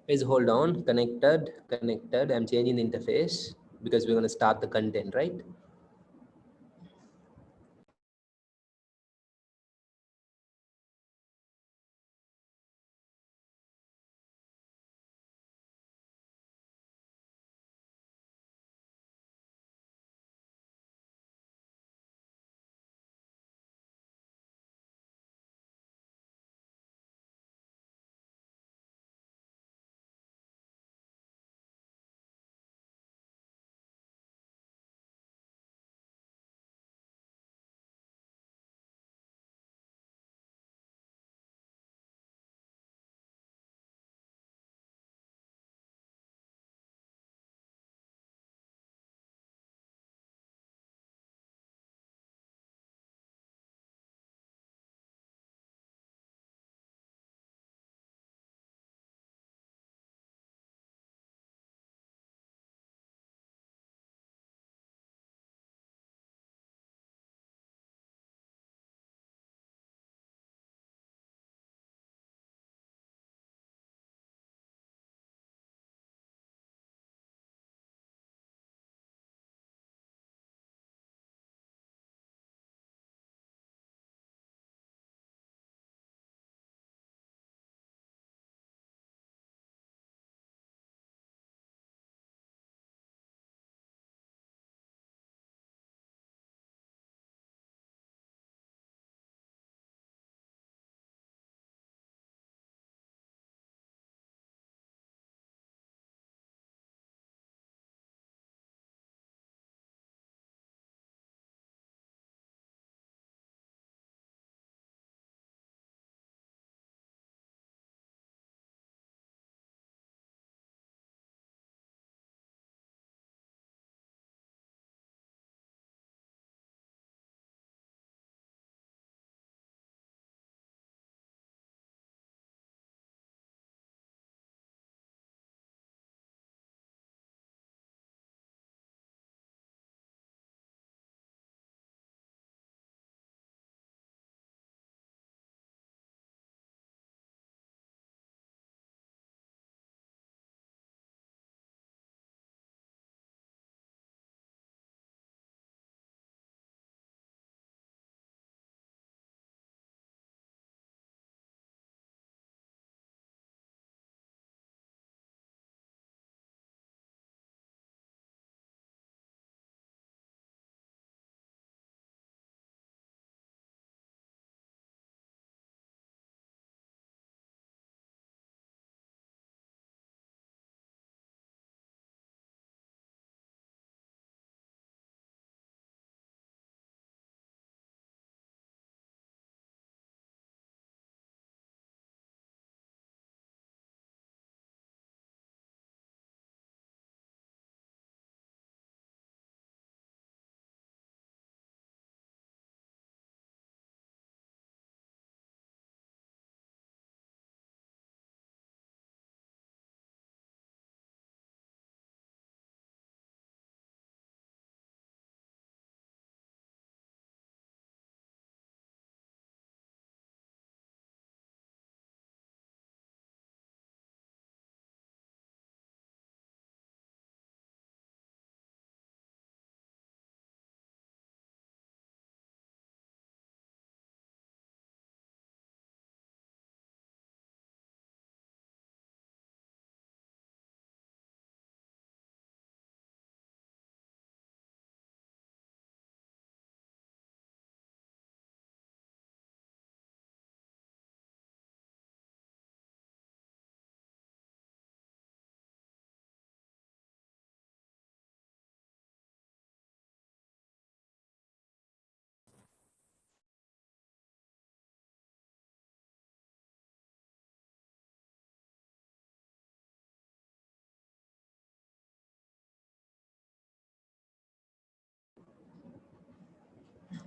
Guys, hold on. Connected, connected. I'm changing the interface because we're going to start the content, right?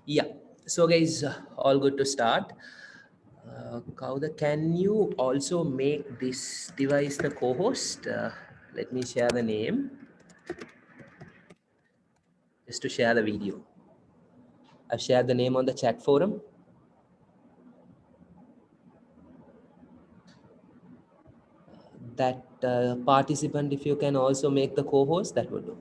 Yeah. So guys, all good to start. Kauda, can you also make this device the co-host? Let me share the name just to share the video. I've shared the name on the chat forum. That participant, if you can also make the co-host, that would do.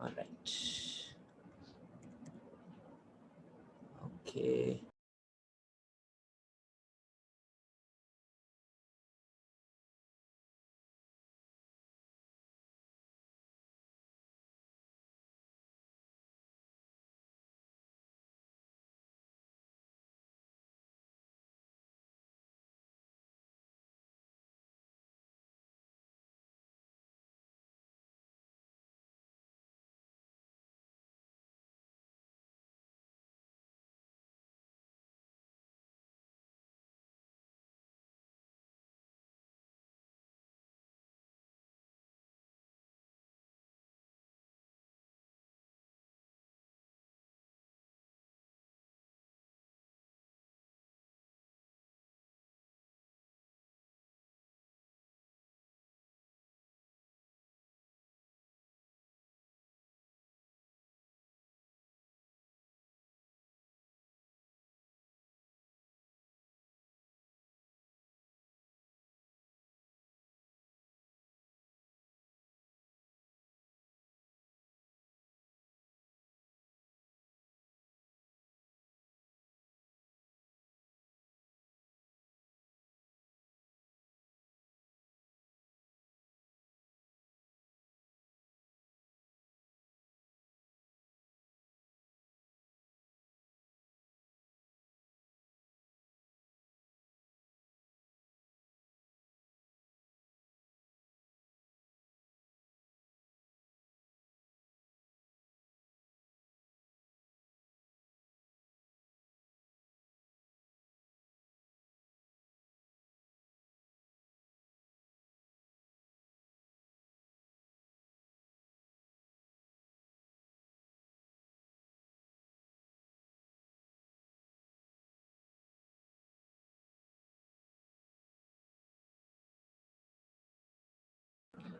All right. Okay.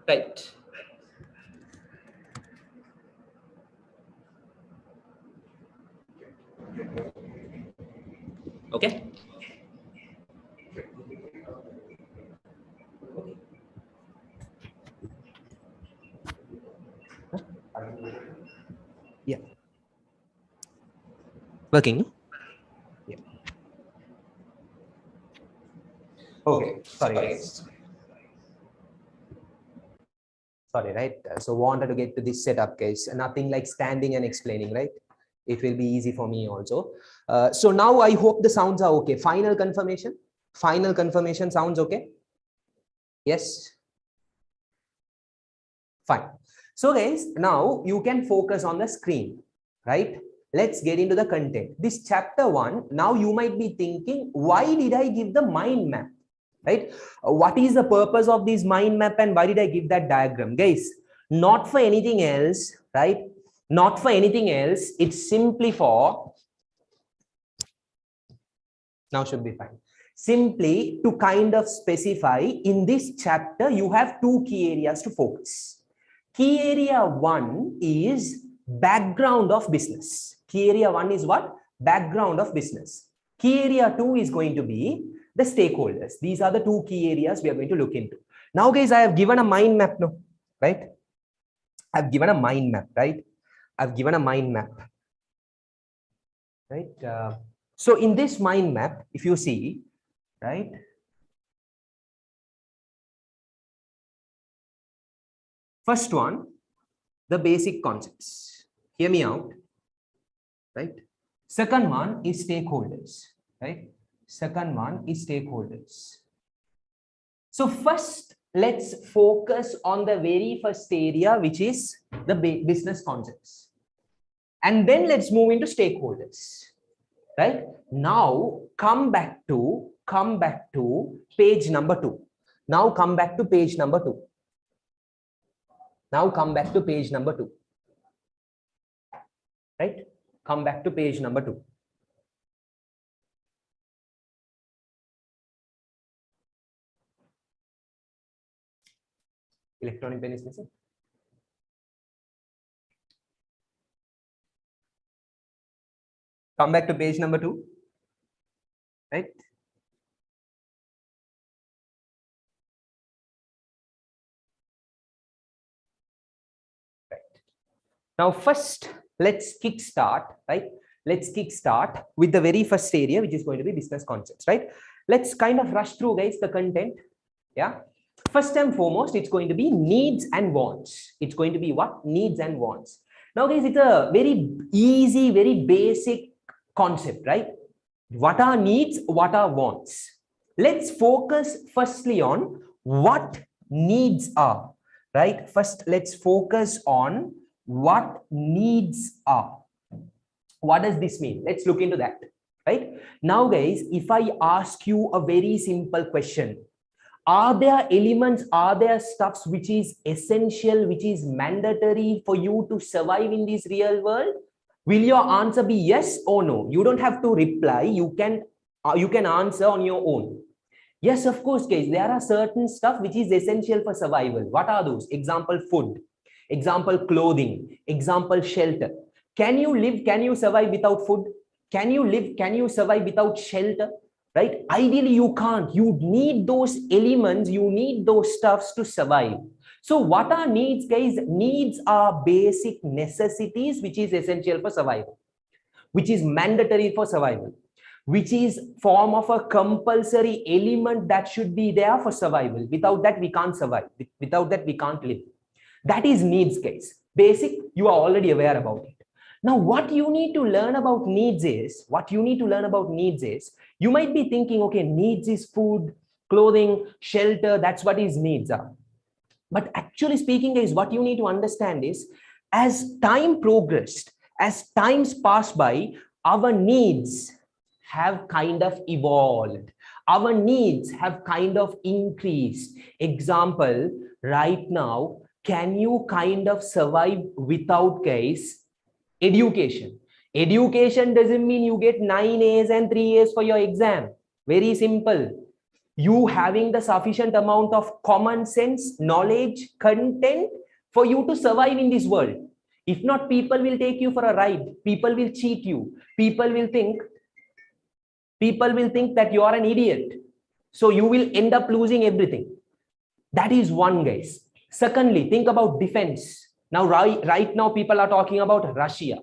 Right. Okay. Yeah. Working. Yeah. Okay. Sorry, guys. Sorry, right? So wanted to get to this setup, guys. Nothing like standing and explaining, right? It will be easy for me also. So now I hope the sounds are okay. Final confirmation. Final confirmation sounds okay. Yes. Fine. So guys, now you can focus on the screen, right? Let's get into the content. This chapter 1, now you might be thinking, why did I give the mind map, right? What is the purpose of this mind map and why did I give that diagram? Guys, not for anything else, right? Not for anything else. It's simply for, now should be fine. Simply to kind of specify in this chapter, you have two key areas to focus. Key area 1 is background of business. Key area 1 is what? Background of business. Key area 2 is going to be the stakeholders. These are the two key areas we are going to look into. Now, guys, I have given a mind map, no? Right? I've given a mind map, right? I've given a mind map, right? So in this mind map, if you see, right? First one, the basic concepts. Hear me out, right? Second one is stakeholders, right? Second one is stakeholders. So first, let's focus on the very first area, which is the business concepts. And then let's move into stakeholders. right? Now come back to page number 2. Now come back to page number 2. Now come back to page number 2. Right? Come back to page number 2. Electronic pen is missing. Come back to page number 2. Right? Now, first, let's kickstart, right? Let's kickstart with the very first area, which is going to be business concepts, right? Let's kind of rush through, guys, the content. Yeah. First and foremost, it's going to be needs and wants. It's going to be what? Needs and wants. Now, guys, it's a very easy, very basic concept, right? What are needs? What are wants? Let's focus firstly on what needs are, right? First, let's focus on what needs are. What does this mean? Let's look into that, right? Now, guys, if I ask you a very simple question, are there elements, are there stuffs which is essential, which is mandatory for you to survive in this real world? Will your answer be yes or no? You don't have to reply. You can answer on your own. Yes, of course, guys, there are certain stuff which is essential for survival. What are those? Example, food. Example, clothing. Example, shelter. Can you live? Can you survive without food? Can you live? Can you survive without shelter? Right? Ideally, you can't. You need those elements. You need those stuffs to survive. So what are needs, guys? Needs are basic necessities, which is essential for survival, which is mandatory for survival, which is form of a compulsory element that should be there for survival. Without that, we can't survive. Without that, we can't live. That is needs, guys. Basic, you are already aware about it. Now, what you need to learn about needs is, you might be thinking, okay, needs is food, clothing, shelter, that's what his needs are. But actually speaking, guys, what you need to understand is, as time progressed, as times passed by, our needs have kind of evolved. Our needs have kind of increased. Example, right now, can you kind of survive without, guys, education? Education doesn't mean you get 9 A's and 3 A's for your exam. Very simple. You having the sufficient amount of common sense, knowledge, content for you to survive in this world. If not, people will take you for a ride. People will cheat you. People will think that you are an idiot. So you will end up losing everything. That is one, guys. Secondly, think about defense. Now, right now, people are talking about Russia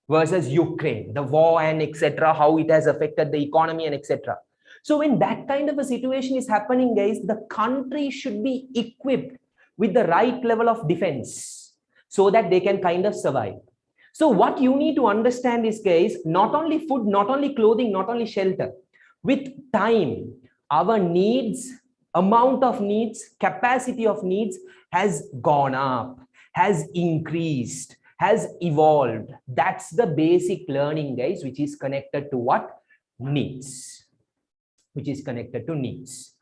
versus Ukraine, the war and etc., how it has affected the economy and etc. So when that kind of a situation is happening, guys, the country should be equipped with the right level of defense so that they can kind of survive. So what you need to understand is, guys, not only food, not only clothing, not only shelter. With time, our needs, amount of needs, capacity of needs has gone up, has increased, has evolved. That's the basic learning, guys, which is connected to what? Needs. Which is connected to needs.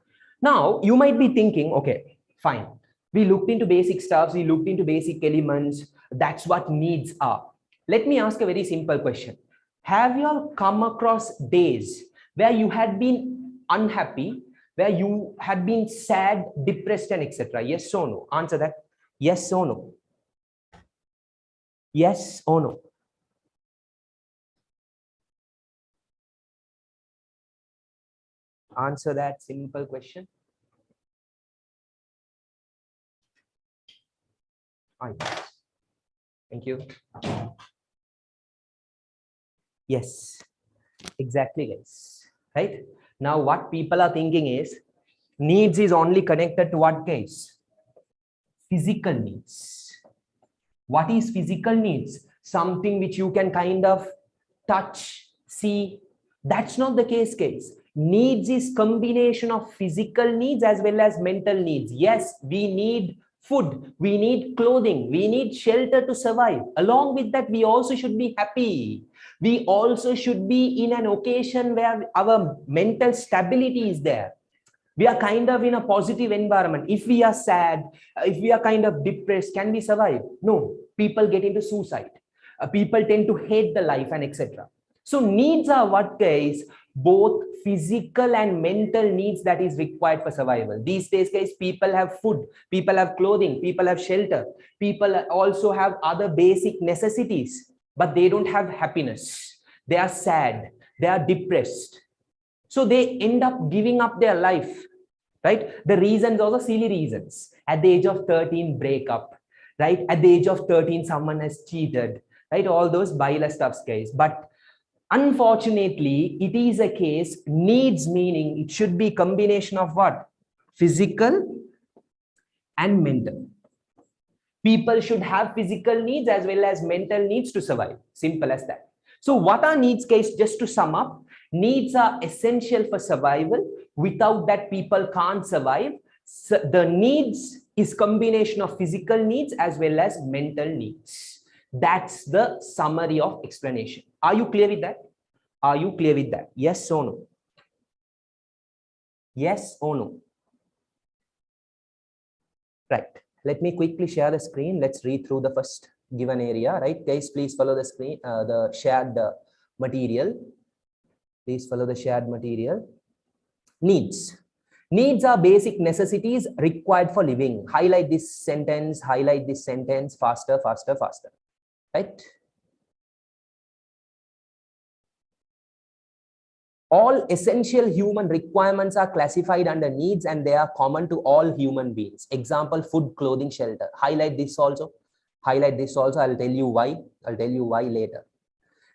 Now, you might be thinking, okay, fine. We looked into basic stuffs. We looked into basic elements. That's what needs are. Let me ask a very simple question. Have you all come across days where you had been unhappy, where you had been sad, depressed, and etc.? Yes or no? Answer that. Yes or no? Yes or no? Answer that simple question. Thank you. Yes, exactly, guys. Right? Now, what people are thinking is, needs is only connected to what, guys? Physical needs. What is physical needs? Something which you can kind of touch, see. That's not the case, guys. Needs is combination of physical needs as well as mental needs. Yes, we need food, we need clothing, we need shelter to survive. Along with that, we also should be happy. We also should be in an occasion where our mental stability is there. We are kind of in a positive environment. If we are sad, if we are kind of depressed, can we survive? No. People get into suicide. People tend to hate the life and etc. So needs are what, guys? Both physical and mental needs that is required for survival. These days, guys, people have food, people have clothing, people have shelter, people also have other basic necessities, but they don't have happiness. They are sad, they are depressed. So they end up giving up their life, right? The reasons are the silly reasons. At the age of 13, break up, right? At the age of 13, someone has cheated, right? All those bile stuffs, guys. But unfortunately, it is a case, needs meaning, it should be combination of what? Physical and mental. People should have physical needs as well as mental needs to survive. Simple as that. So what are needs, guys? Just to sum up, needs are essential for survival. Without that, people can't survive. So the needs is combination of physical needs as well as mental needs. That's the summary of explanation. Are you clear with that? Are you clear with that? Yes or no? Yes or no? Right. Let me quickly share the screen. Let's read through the first given area. Right, guys, please follow the screen, the shared material. Please follow the shared material. Needs. Needs are basic necessities required for living. Highlight this sentence, faster, faster, faster. Right? All essential human requirements are classified under needs and they are common to all human beings. Example, food, clothing, shelter. Highlight this also. Highlight this also. I'll tell you why. I'll tell you why later.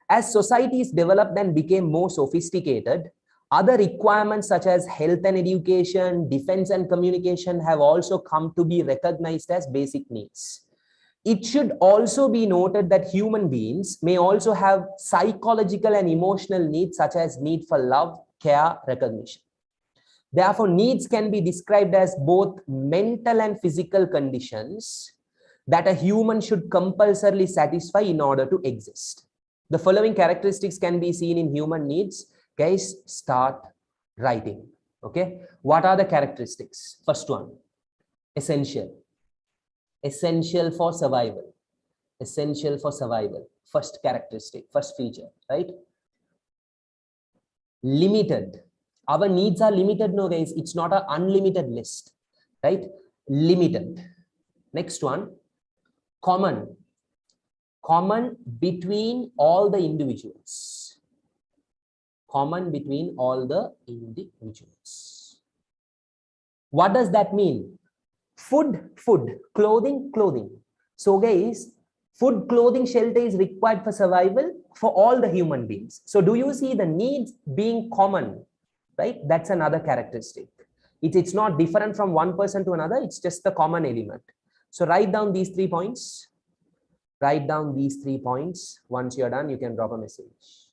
As societies developed and became more sophisticated, other requirements such as health and education, defense and communication have also come to be recognized as basic needs. It should also be noted that human beings may also have psychological and emotional needs such as need for love, care, recognition. Therefore, needs can be described as both mental and physical conditions that a human should compulsorily satisfy in order to exist. The following characteristics can be seen in human needs. Guys, start writing. Okay. What are the characteristics? First one, essential. Essential for survival. Essential for survival. First characteristic, first feature, right? Limited. Our needs are limited, no guys. It's not an unlimited list, right? Limited. Next one, common. Common between all the individuals. Common between all the individuals. What does that mean? Food, food, clothing, clothing. So guys, food, clothing, shelter is required for survival for all the human beings. So do you see the needs being common, right? That's another characteristic. It's not different from one person to another. It's just the common element. So write down these 3 points. Write down these 3 points. Once you're done, you can drop a message.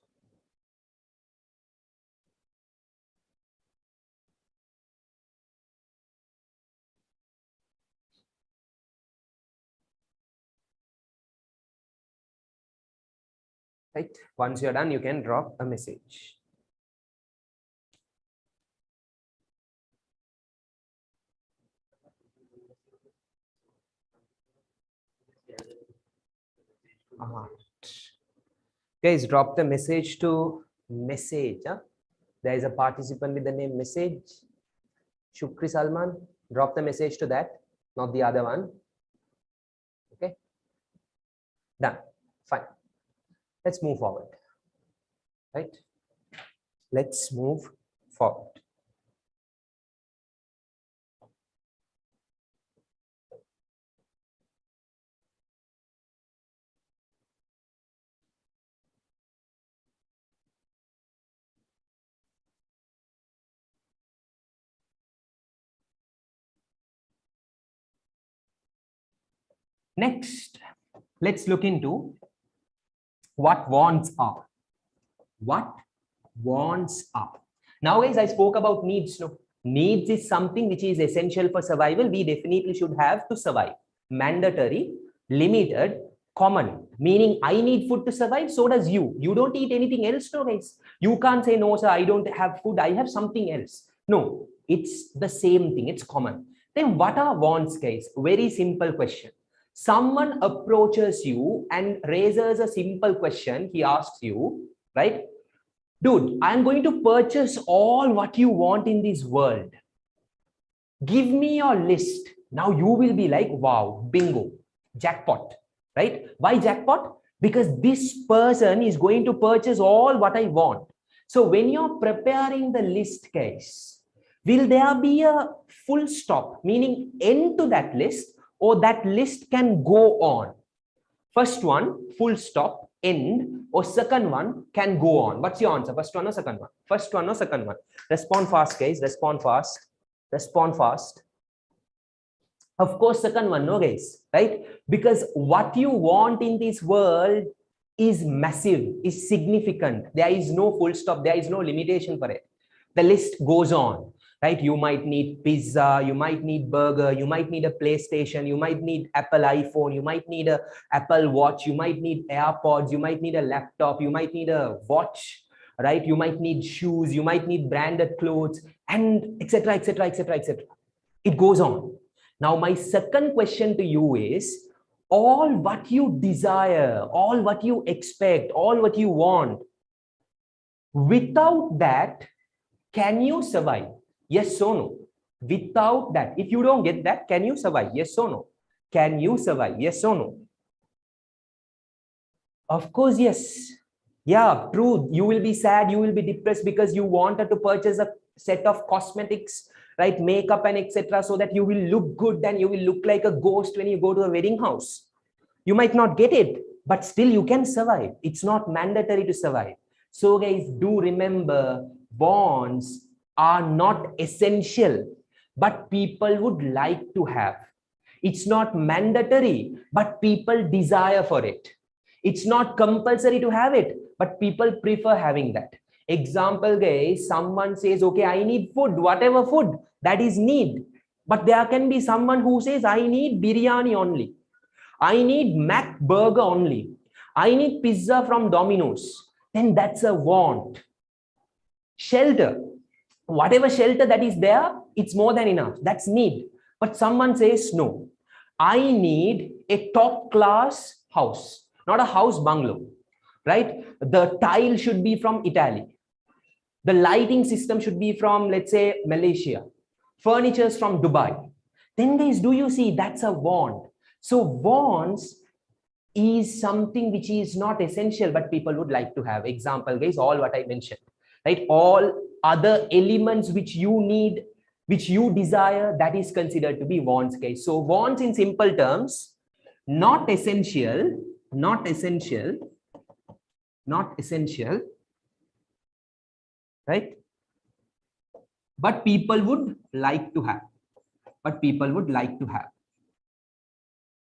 Right? Once you're done, you can drop a message. Guys, drop the message to message. Huh? There is a participant with the name message. Shukri Salman. Drop the message to that, not the other one. Okay. Done. Fine. Let's move forward. Right? Let's move forward. Next, let's look into what wants are. What wants are. Now, guys, I spoke about needs. No? Needs is something which is essential for survival. We definitely should have to survive. Mandatory, limited, common, meaning I need food to survive, so does you. You don't eat anything else, no guys. You can't say, no sir, I don't have food, I have something else. No, it's the same thing, it's common. Then what are wants, guys? Very simple question. Someone approaches you and raises a simple question. He asks you, right? Dude, I'm going to purchase all what you want in this world. Give me your list. Now you will be like, wow, bingo, jackpot, right? Why jackpot? Because this person is going to purchase all what I want. So when you're preparing the list, guys, will there be a full stop, meaning end to that list, or that list can go on? First one, full stop, end, or second one can go on. What's your answer? First one or second one? First one or second one? Respond fast, guys. Respond fast. Respond fast. Of course, second one, no guys, right? Because what you want in this world is massive, is significant. There is no full stop. There is no limitation for it. The list goes on, right? You might need pizza, you might need burger, you might need a PlayStation, you might need Apple iPhone, you might need a Apple Watch, you might need AirPods, you might need a laptop, you might need a watch, right? You might need shoes, you might need branded clothes, and etc., etc., etc., etc. It goes on. Now, my second question to you is, all what you desire, all what you expect, all what you want, without that, can you survive? Yes or no? Without that, if you don't get that, can you survive? Yes or no? Can you survive? Yes or no? Of course, yes. Yeah, true. You will be sad, you will be depressed because you wanted to purchase a set of cosmetics, right? Makeup and etc. so that you will look good and you will look like a ghost when you go to a wedding house. You might not get it, but still you can survive. It's not mandatory to survive. So guys, do remember, wants are not essential, but people would like to have. It's not mandatory, but people desire for it. It's not compulsory to have it, but people prefer having that. Example, guys, someone says, okay, I need food, whatever food, that is need. But there can be someone who says, I need biryani only. I need Mac burger only. I need pizza from Domino's. Then that's a want. Shelter. Whatever shelter that is there, it's more than enough. That's need. But someone says, no, I need a top class house, not a house bungalow, right? The tile should be from Italy. The lighting system should be from, let's say, Malaysia. Furniture's from Dubai. Then guys, do you see that's a want? So wants is something which is not essential, but people would like to have. Example, guys, all what I mentioned, right? All other elements which you need, which you desire, that is considered to be wants, guys. So wants in simple terms, not essential, not essential, not essential, right? But people would like to have. But people would like to have.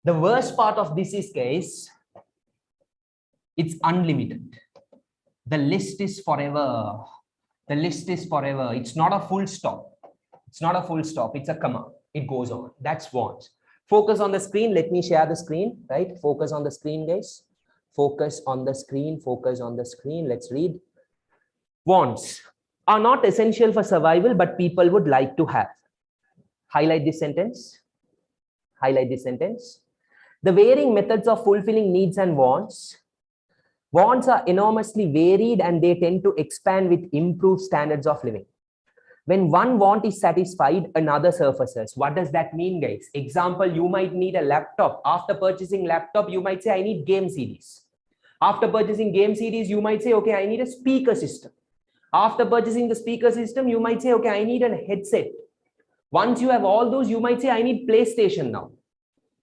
The worst part of this is, guys, it's unlimited. The list is forever. The list is forever. It's not a full stop. It's not a full stop. It's a comma. It goes on. That's wants. Focus on the screen. Let me share the screen, right? Focus on the screen, guys. Focus on the screen. Focus on the screen. Let's read. Wants are not essential for survival, but people would like to have. Highlight this sentence. Highlight this sentence. The varying methods of fulfilling needs and wants. Wants are enormously varied and they tend to expand with improved standards of living. When one want is satisfied, another surfaces. What does that mean, guys? Example, you might need a laptop. After purchasing laptop, you might say, I need game series. After purchasing game series, you might say, okay, I need a speaker system. After purchasing the speaker system, you might say, okay, I need a headset. Once you have all those, you might say, I need PlayStation now.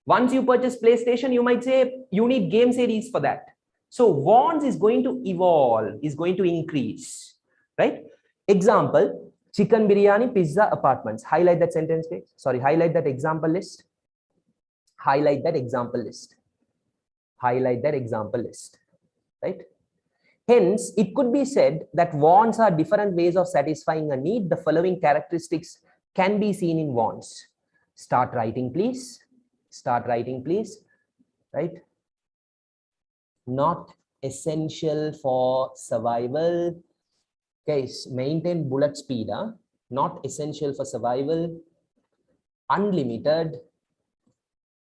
Once you purchase PlayStation, you might say, you need game series for that. So wants is going to evolve, is going to increase, right? Example, chicken biryani, pizza, apartments. Highlight that sentence, please. Sorry, highlight that example list. Highlight that example list. Highlight that example list, right? Hence, it could be said that wants are different ways of satisfying a need. The following characteristics can be seen in wants. Start writing, please. Start writing, please. Right? Not essential for survival. Guys, maintain bullet speed. Not essential for survival. Unlimited.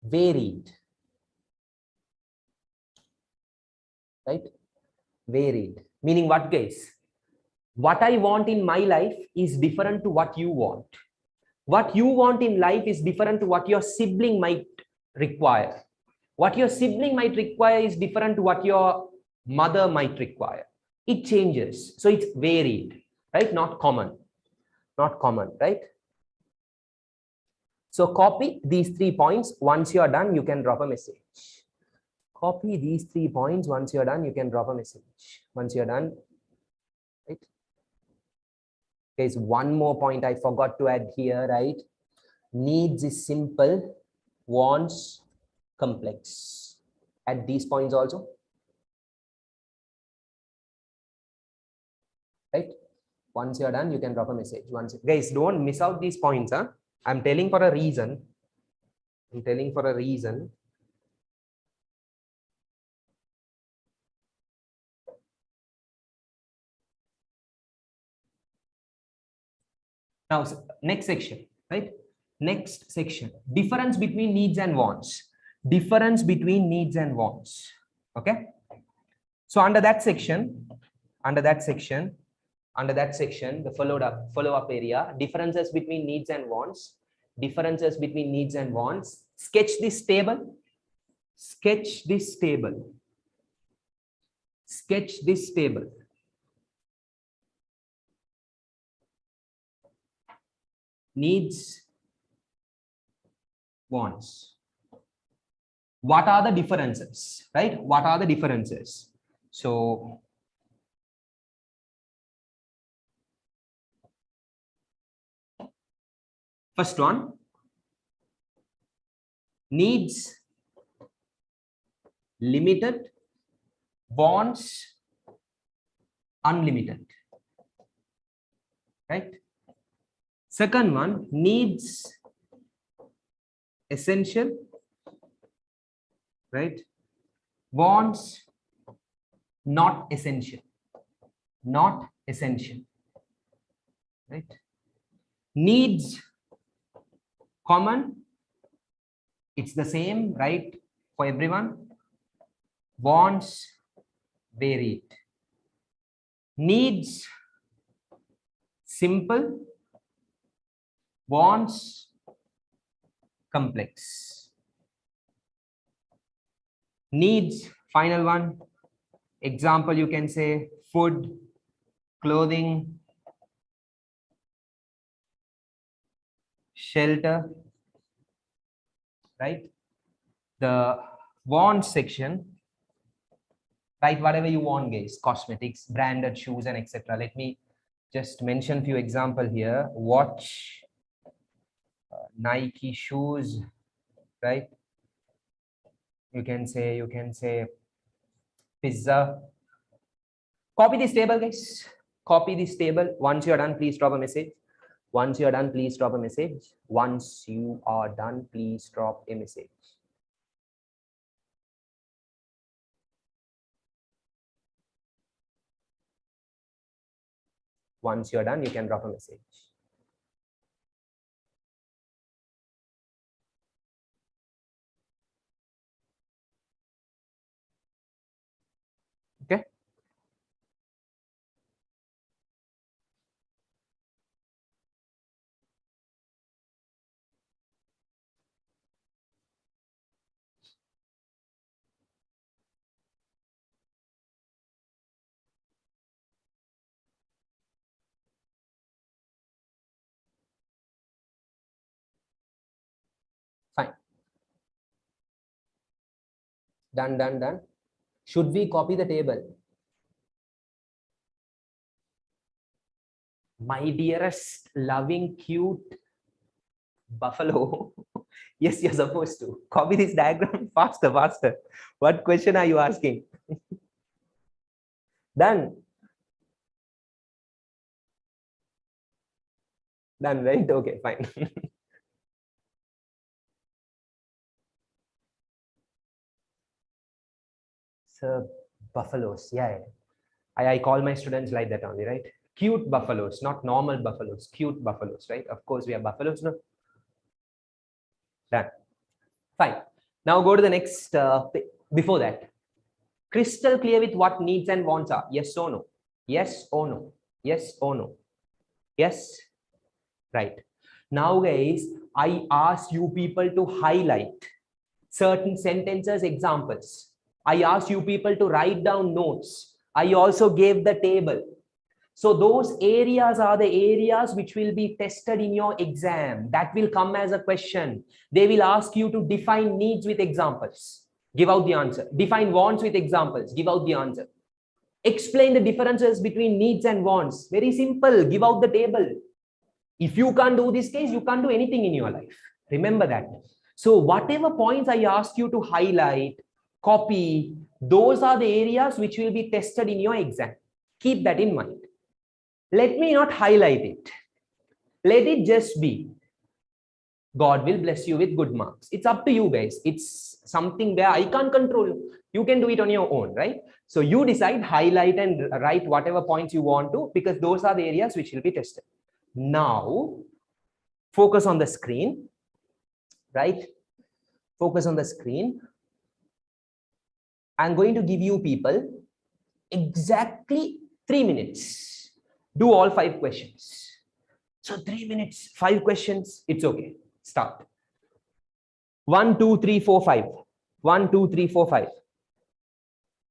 Varied. Right? Varied. Meaning what, guys? What I want in my life is different to what you want. What you want in life is different to what your sibling might require. What your sibling might require is different to what your mother might require. It changes. So it's varied, right? Not common. Not common, right? So copy these 3 points. Once you're done, you can drop a message. Copy these 3 points. Once you're done, you can drop a message. Once you're done, right? There's one more point I forgot to add here, right? Needs is simple, wants complex. At these points also, right? Once you're done, you can drop a message. Guys, don't miss out these points. I'm telling for a reason. I'm telling for a reason. Now, next section, right? Next section, difference between needs and wants. Difference between needs and wants. Okay. So under that section, the follow-up area, differences between needs and wants. Differences between needs and wants. Sketch this table. Sketch this table. Sketch this table. Needs, wants. What are the differences, right? What are the differences? So first one, needs limited, wants unlimited, right? Second one, needs essential, right? Wants not essential, not essential, right? Needs common, it's the same, right, for everyone. Wants varied. Needs simple, wants complex. Needs, final one, example, you can say food, clothing, shelter, right? The want section, right? Whatever you want, guys, cosmetics, branded shoes, and etc. Let me just mention few example here. Watch, Nike shoes, right? You can say pizza. Copy this table, guys. Copy this table. Once you're done, please drop a message. Once you're done, please drop a message. Once you are done, please drop a message. Once you're done, you can drop a message. Okay. Fine. Done, done, done. Should we copy the table? My dearest, loving, cute buffalo. Yes, you're supposed to. Copy this diagram faster, faster. What question are you asking? Done. Done, right? Okay, fine. So buffaloes, yeah. I call my students like that only, right? Cute buffaloes, not normal buffaloes, cute buffaloes, right? Of course, we are buffaloes, no? Done. Fine. Now go to the next, before that. Crystal clear with what needs and wants are. Yes or no? Yes or no? Yes or no? Yes? Right. Now, guys, I ask you people to highlight certain sentences, examples. I asked you people to write down notes. I also gave the table. So those areas are the areas which will be tested in your exam. That will come as a question. They will ask you to define needs with examples. Give out the answer. Define wants with examples. Give out the answer. Explain the differences between needs and wants. Very simple. Give out the table. If you can't do this case, you can't do anything in your life. Remember that. So whatever points I ask you to highlight, copy, those are the areas which will be tested in your exam. Keep that in mind. Let me not highlight it. Let it just be. God will bless you with good marks. It's up to you guys. It's something where I can't control you. You can do it on your own, right? So you decide, highlight and write whatever points you want to, because those are the areas which will be tested. Now, focus on the screen, right? Focus on the screen. I'm going to give you people exactly 3 minutes. Do all 5 questions. So 3 minutes, 5 questions, it's okay. Start. 1, 2, 3, 4, 5. 1, 2, 3, 4, 5.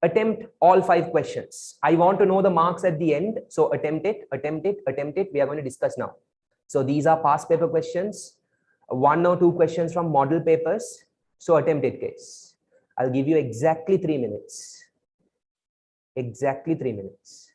Attempt all 5 questions. I want to know the marks at the end. So attempt it, attempt it, attempt it. We are going to discuss now. So these are past paper questions. 1 or 2 questions from model papers. So attempt it, guys. I'll give you exactly 3 minutes. Exactly 3 minutes.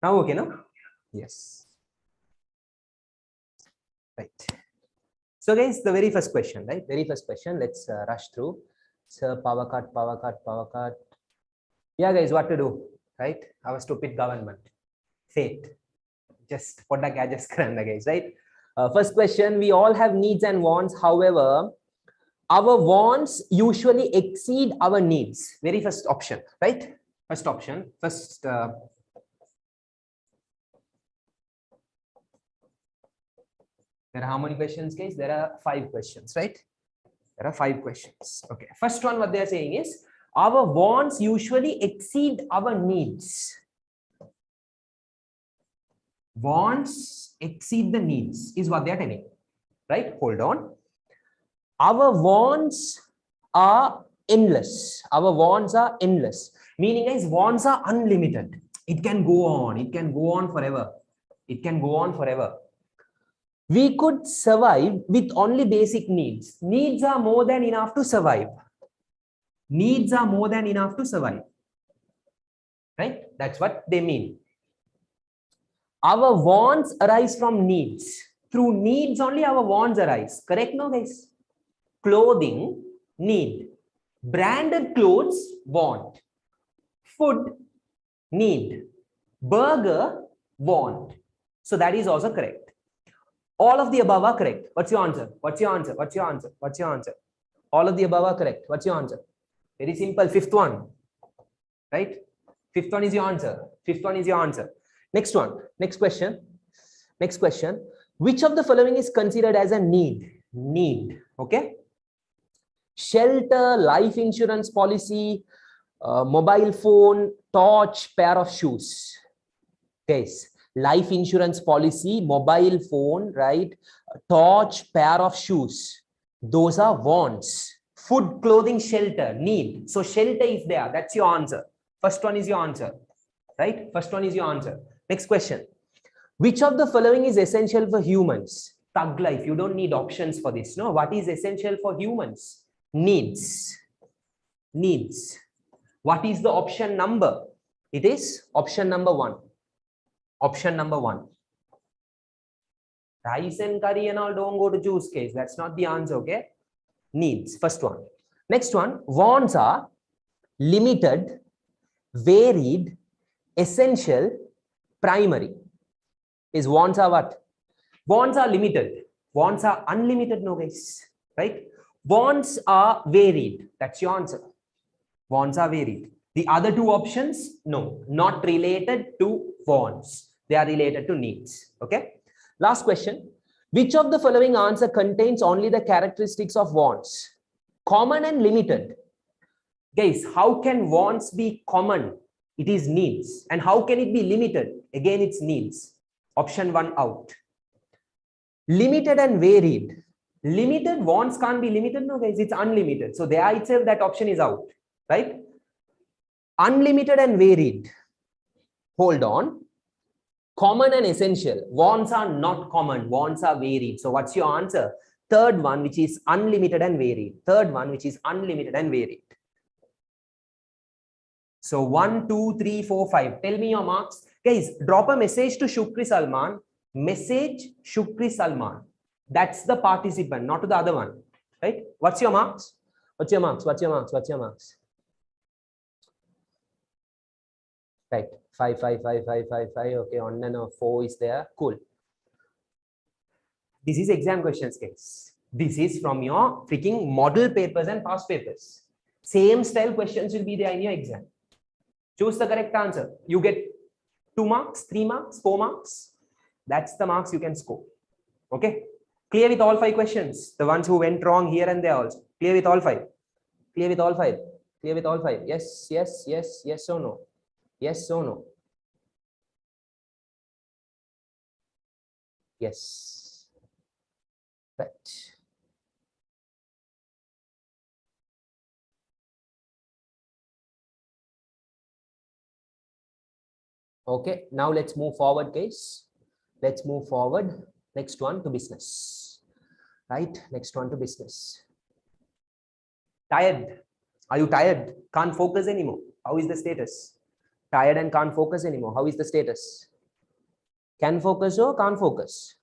Now okay, no? Yes. Right. So guys, the very first question, right? Very first question. Let's rush through. So power cut, power cut, power cut. Yeah, guys, what to do, right? Our stupid government, fate. Just what the gadgets guys, right? First question: we all have needs and wants. However, our wants usually exceed our needs. Very first option, right? First option. First. There are how many questions, guys? There are 5 questions, right? There are 5 questions. Okay. First one, what they are saying is our wants usually exceed our needs. Wants exceed the needs is what they are telling, right? Hold on. Our wants are endless. Our wants are endless. Meaning, guys, wants are unlimited. It can go on. It can go on forever. It can go on forever. We could survive with only basic needs. Needs are more than enough to survive. Needs are more than enough to survive. Right? That's what they mean. Our wants arise from needs. Through needs only our wants arise. Correct now, guys? Clothing, need. Branded clothes, want. Food, need. Burger, want. So that is also correct. All of the above are correct. What's your answer? What's your answer? What's your answer? What's your answer? All of the above are correct. What's your answer? Very simple. 5th one. Right? 5th one is your answer. 5th one is your answer. Next one. Next question. Next question. Which of the following is considered as a need? Need. Okay. Shelter, life insurance policy, mobile phone, torch, pair of shoes. Guys. Life insurance policy, mobile phone, right? Torch, pair of shoes. Those are wants. Food, clothing, shelter, need. So shelter is there. That's your answer. First one is your answer, right? First one is your answer. Next question. Which of the following is essential for humans? Thug life. You don't need options for this. No. What is essential for humans? Needs. Needs. What is the option number? It is option number 1. Option number 1. Rice and curry and all don't go to juice case. That's not the answer, okay? Needs, first one. Next one, wants are limited, varied, essential, primary. Is wants are what? Wants are limited. Wants are unlimited, no guys, right? Wants are varied. That's your answer. Wants are varied. The other 2 options, no, not related to wants. They are related to needs. Okay. Last question. Which of the following answer contains only the characteristics of wants? Common and limited. Guys, how can wants be common? It is needs. And how can it be limited? Again, it's needs. Option 1 out. Limited and varied. Limited wants can't be limited. No, guys, it's unlimited. So there itself, that option is out. Right? Unlimited and varied. Hold on. Common and essential. Wants are not common. Wants are varied. So what's your answer? Third one, which is unlimited and varied. Third one, which is unlimited and varied. So 1, 2, 3, 4, 5. Tell me your marks. Guys, drop a message to Shukri Salman. Message Shukri Salman. That's the participant, not to the other one. Right? What's your marks? What's your marks? What's your marks? What's your marks? Right, 5, 5, 5, 5, 5, 5. Okay, on and 4 is there. Cool. This is exam questions, guys. This is from your freaking model papers and past papers. Same style questions will be there in your exam. Choose the correct answer. You get 2 marks, 3 marks, 4 marks. That's the marks you can score. Okay. Clear with all 5 questions. The ones who went wrong here and there also. Clear with all 5. Clear with all 5. Clear with all 5. Yes, yes, yes, yes or no. Yes or no? Yes. Right. Okay, now let's move forward, guys. Let's move forward. Next one to business. Right? Next one to business. Tired? Are you tired? Can't focus anymore? How is the status? Tired and can't focus anymore. How is the status? Can focus or can't focus?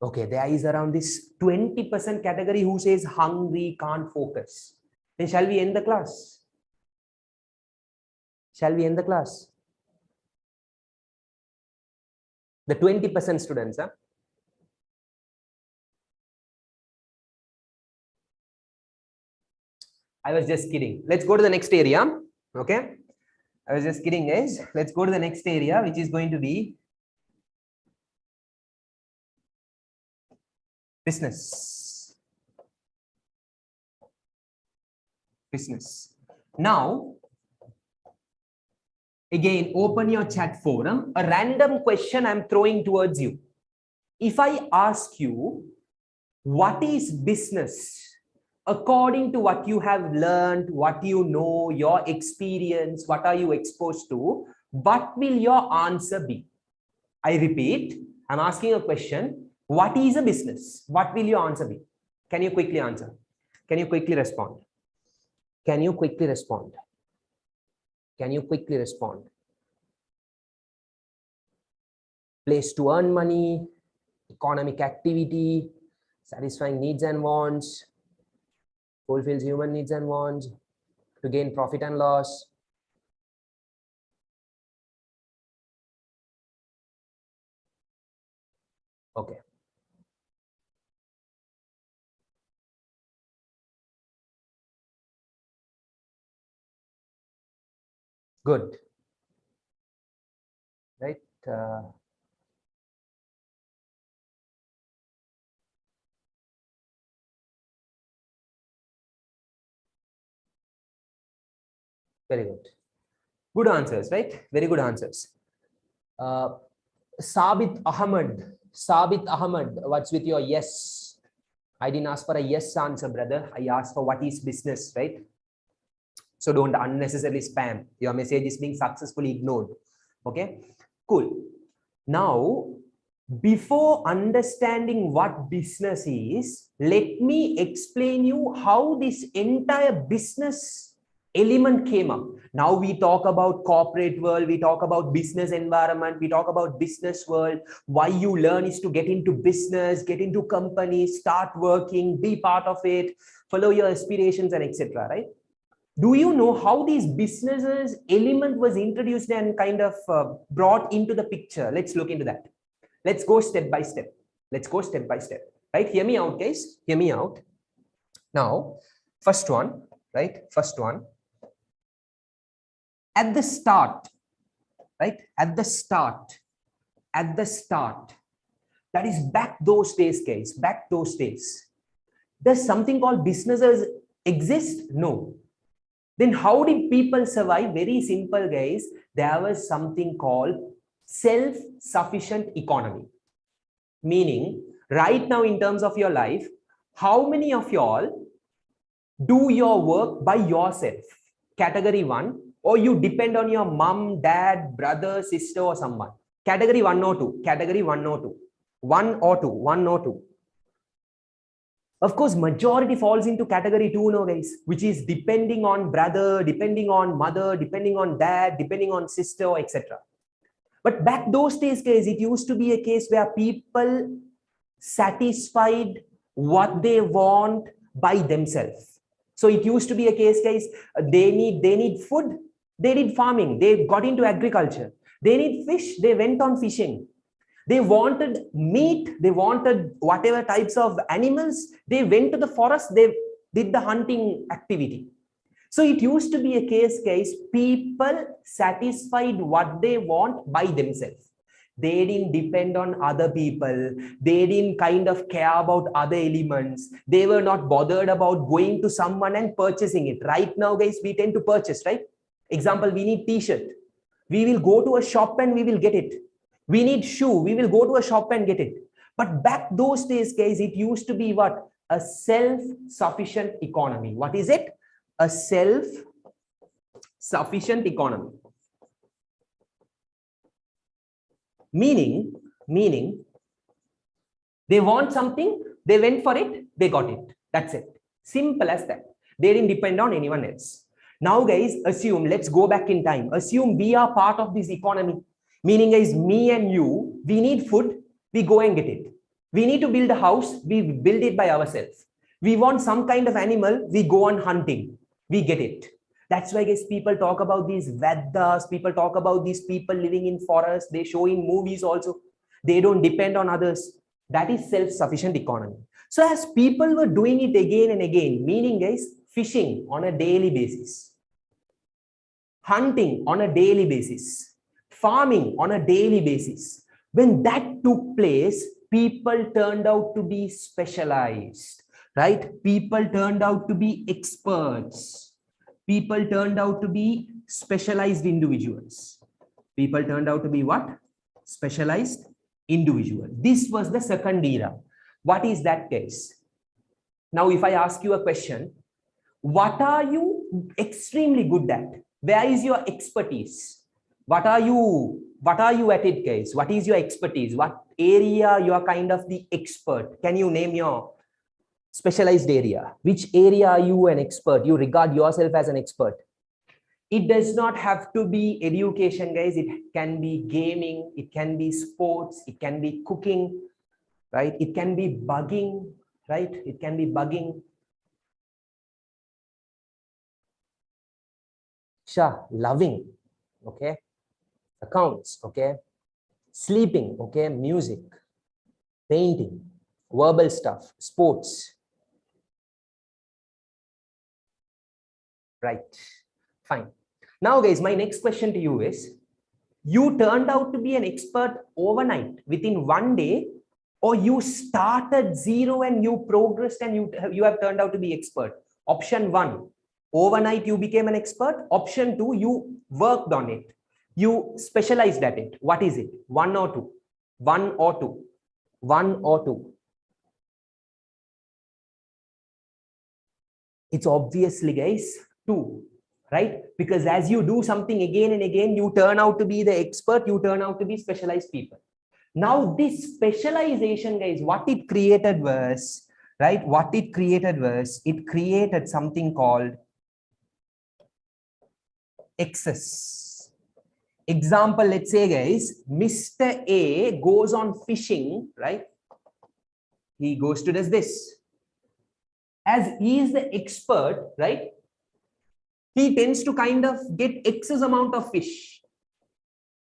Okay, there is around this 20% category who says hungry, can't focus. Then shall we end the class? Shall we end the class? The 20% students, huh? I was just kidding. Let's go to the next area. Okay. I was just kidding, guys. Let's go to the next area, which is going to be business. Business. Now, again, open your chat forum. A random question I'm throwing towards you. If I ask you, what is business? According to what you have learned, what you know, your experience, what are you exposed to, what will your answer be? I repeat, I'm asking a question. What is a business? What will your answer be? Can you quickly answer? Can you quickly respond? Can you quickly respond? Can you quickly respond? Place to earn money, economic activity, satisfying needs and wants, fulfills human needs and wants, to gain profit and loss. Okay. Good. Right. Very good. Good answers, right? Very good answers. Sabit Ahmad. Sabit Ahmad, what's with your yes? I didn't ask for a yes answer, brother. I asked for what is business, right? So don't unnecessarily spam. Your message is being successfully ignored. Okay, cool. Now, before understanding what business is, let me explain you how this entire business element came up. Now we talk about corporate world, we talk about business environment, we talk about business world. Why you learn is to get into business, get into companies, start working, be part of it, follow your aspirations and etc. Right? Do you know how these businesses element was introduced and kind of brought into the picture? Let's look into that. Let's go step by step. Let's go step by step. Right? Hear me out, guys. Hear me out. Now, first one, right? First one. At the start, right? At the start, that is back those days, guys, back those days. Does something called businesses exist? No. Then how did people survive? Very simple, guys. There was something called self-sufficient economy. Meaning, right now in terms of your life, how many of y'all do your work by yourself? Category 1. Or you depend on your mom, dad, brother, sister, or someone. Category 1 or 2. Category 1 or 2. 1 or 2. 1 or 2. Of course, majority falls into category 2 now, guys, which is depending on brother, depending on mother, depending on dad, depending on sister, etc. But back those days, guys, it used to be a case where people satisfied what they want by themselves. So it used to be a case, guys, they need food. They did farming. They got into agriculture. They need fish. They went on fishing. They wanted meat. They wanted whatever types of animals. They went to the forest. They did the hunting activity. So it used to be a case, people satisfied what they want by themselves. They didn't depend on other people. They didn't kind of care about other elements. They were not bothered about going to someone and purchasing it. Right now, guys, we tend to purchase, right? Example, we need t-shirt. We will go to a shop and we will get it. We need shoe. We will go to a shop and get it. But back those days, guys, it used to be what? A self-sufficient economy. What is it? A self-sufficient economy. Meaning, they want something, they went for it, they got it. That's it. Simple as that. They didn't depend on anyone else. Now guys, assume, let's go back in time. Assume we are part of this economy. Meaning guys, me and you, we need food, we go and get it. We need to build a house, we build it by ourselves. We want some kind of animal, we go on hunting, we get it. That's why guys, people talk about these Vedas, people talk about these people living in forests, they show in movies also. They don't depend on others. That is self-sufficient economy. So as people were doing it again and again, meaning guys, fishing on a daily basis, hunting on a daily basis, farming on a daily basis. When that took place, people turned out to be specialized, right? People turned out to be experts. People turned out to be specialized individuals. People turned out to be what? Specialized individual. This was the second era. What is that case? Now, if I ask you a question, what are you extremely good at? Where is your expertise? What are you at it, guys? What is your expertise? What area you are kind of the expert? Can you name your specialized area? Which area are you an expert? You regard yourself as an expert. It does not have to be education, guys. It can be gaming, it can be sports, it can be cooking, right? It can be bugging, right? It can be bugging. Loving, okay? Accounts, okay? Sleeping, okay? Music, painting, verbal stuff, sports. Right, fine. Now guys, my next question to you is, you turned out to be an expert overnight within one day, or you started zero and you progressed and you have turned out to be expert? Option one, overnight you became an expert. Option two, you worked on it. You specialized at it. What is it? One or two? One or two? One or two? It's obviously, guys, two, right? Because as you do something again and again, you turn out to be the expert, you turn out to be specialized people. Now, this specialization, guys, what it created was, right? What it created was, it created something called excess. Example, let's say, guys, Mr. A goes on fishing, right? He goes to does this. As he is the expert, right? He tends to kind of get excess amount of fish.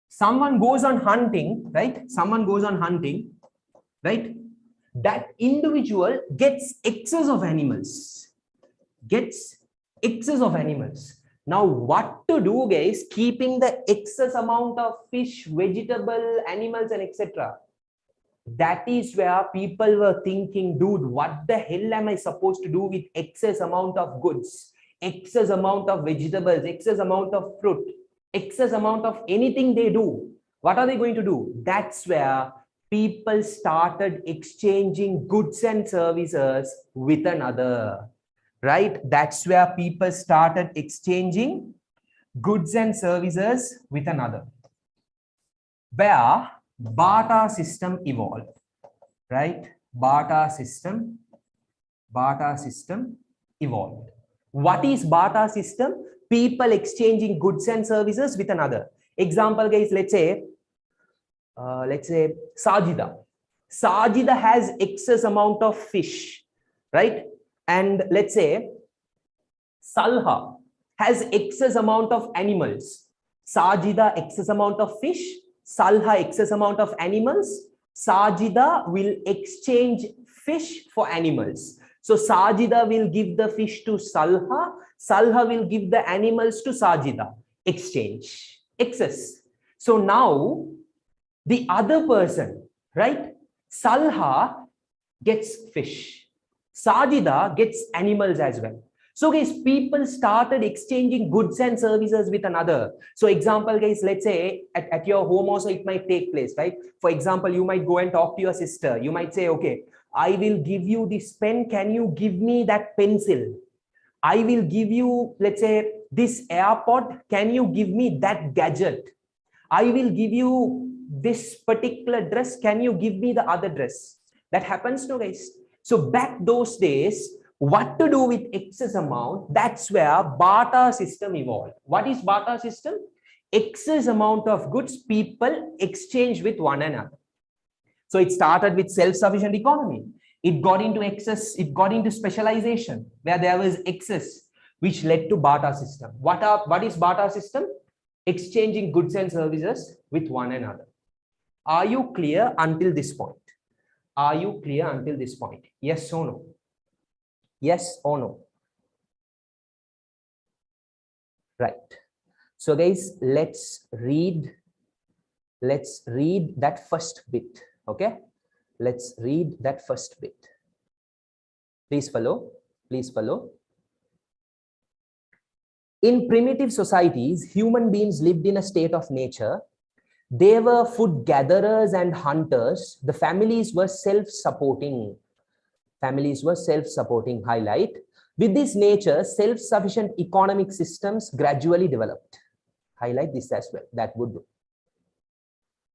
Someone goes on hunting, right? Someone goes on hunting, right? That individual gets excess of animals. Gets excess of animals. Now, what to do, guys? Keeping the excess amount of fish, vegetable, animals, and etc. That is where people were thinking, dude, what the hell am I supposed to do with excess amount of goods, excess amount of vegetables, excess amount of fruit, excess amount of anything they do? What are they going to do? That's where people started exchanging goods and services with another. Right? That's where people started exchanging goods and services with another. Where barter system evolved. Right? Barter system evolved. What is barter system? People exchanging goods and services with another. Example, guys, let's say Sajida. Sajida has excess amount of fish, right? And let's say Salha has excess amount of animals. Sajida excess amount of fish, Salha excess amount of animals. Sajida will exchange fish for animals. So Sajida will give the fish to Salha, Salha will give the animals to Sajida. Exchange, excess. So now the other person, right? Salha gets fish. Sajida gets animals as well. So guys, people started exchanging goods and services with another. So example, guys, let's say at your home also it might take place, right? For example, you might go and talk to your sister. You might say, okay, I will give you this pen. Can you give me that pencil? I will give you, let's say, this AirPod. Can you give me that gadget? I will give you this particular dress. Can you give me the other dress? That happens, no, guys. So back those days, What to do with excess amount? That's where barter system evolved. What is barter system? Excess amount of goods people exchange with one another. So it started with self-sufficient economy. It got into excess, it got into specialization where there was excess, which led to barter system. What is barter system? Exchanging goods and services with one another. Are you clear until this point? Are you clear until this point? Yes or no? Yes or no? Right. So guys, let's read that first bit. Okay, let's read that first bit. Please follow. Please follow. In primitive societies, human beings lived in a state of nature. They were food gatherers and hunters. The families were self-supporting. Families were self-supporting. Highlight. With this nature, self-sufficient economic systems gradually developed. Highlight this as well. That would do.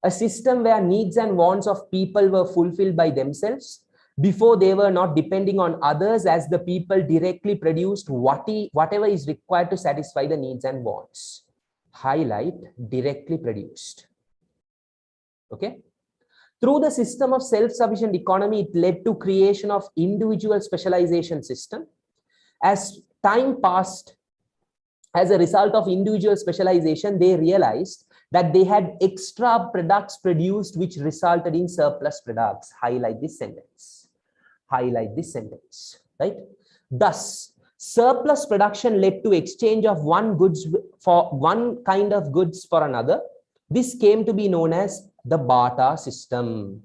A system where needs and wants of people were fulfilled by themselves. Before, they were not depending on others, as the people directly produced whatever is required to satisfy the needs and wants. Highlight directly produced. Okay. Through the system of self-sufficient economy, it led to creation of individual specialization system. As time passed, as a result of individual specialization, they realized that they had extra products produced, which resulted in surplus products. Highlight this sentence. Highlight this sentence, right? Thus, surplus production led to exchange of one kind of goods for another. This came to be known as the barter system.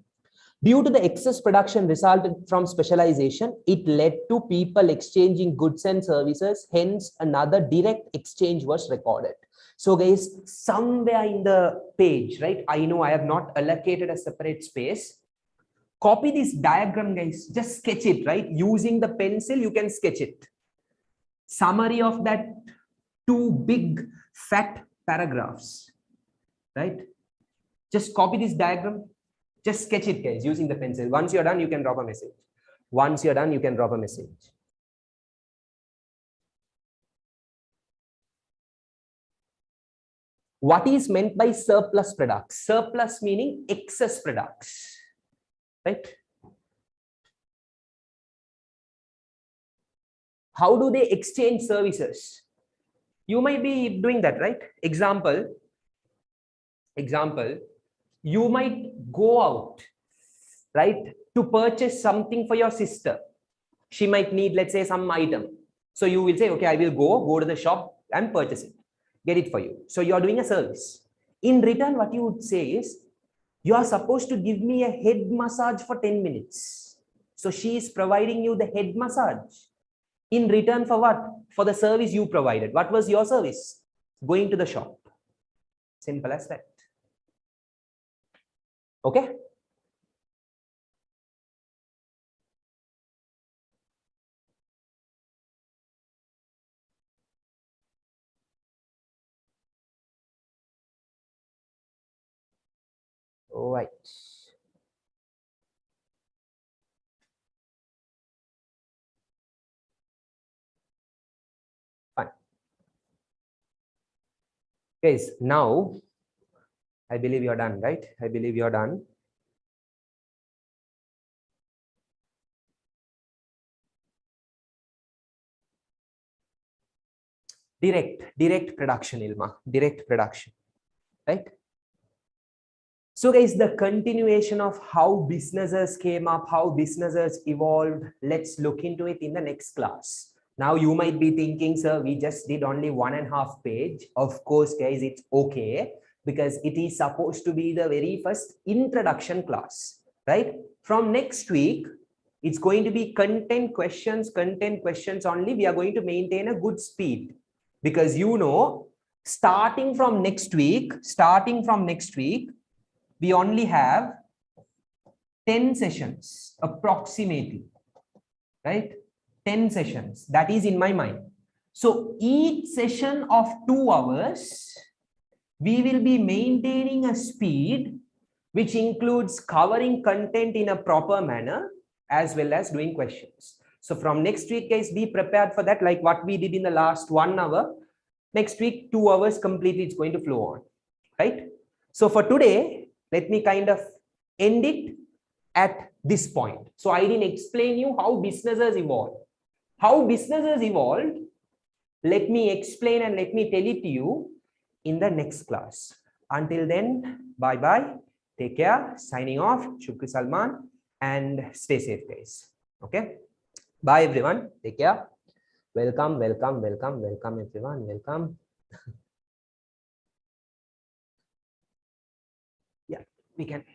Due to the excess production resulted from specialization, it led to people exchanging goods and services. Hence, another direct exchange was recorded. So guys, somewhere in the page, right? I know I have not allocated a separate space. Copy this diagram, guys. Just sketch it, right? Using the pencil, you can sketch it. Summary of that two big fat paragraphs, right? Just copy this diagram. Just sketch it, guys, using the pencil. Once you're done, you can drop a message. Once you're done, you can drop a message. What is meant by surplus products? Surplus meaning excess products, right? How do they exchange services? You might be doing that, right? Example, you might go out, right, to purchase something for your sister. She might need, let's say, some item. So you will say, okay, I will go to the shop and purchase it, get it for you. So you're doing a service. In return, what you would say is, you are supposed to give me a head massage for 10 minutes. So she is providing you the head massage. In return for what? For the service you provided. What was your service? Going to the shop. Simple as that. Okay. All right. Fine. Guys, now I believe you're done, right? I believe you're done. Direct production, Ilma, direct production, right? So guys, the continuation of how businesses came up, how businesses evolved, let's look into it in the next class. Now you might be thinking, sir, we just did only 1.5 page. Of course, guys, it's okay, because it is supposed to be the very first introduction class, right? From next week, it's going to be content questions only. We are going to maintain a good speed, because you know, starting from next week, we only have 10 sessions approximately, right? 10 sessions, that is in my mind. So each session of 2 hours, we will be maintaining a speed which includes covering content in a proper manner as well as doing questions. So from next week, guys, be prepared for that, like what we did in the last 1 hour. Next week, 2 hours completely, it's going to flow on, right? So for today, let me kind of end it at this point. So I didn't explain you how businesses evolve. How businesses evolved, let me explain and let me tell it to you in the next class. Until then, bye-bye. Take care. Signing off, Shukri, Salman, and stay safe, guys. Okay? Bye, everyone. Take care. Welcome, welcome, welcome, welcome, everyone. Welcome. Yeah, we can.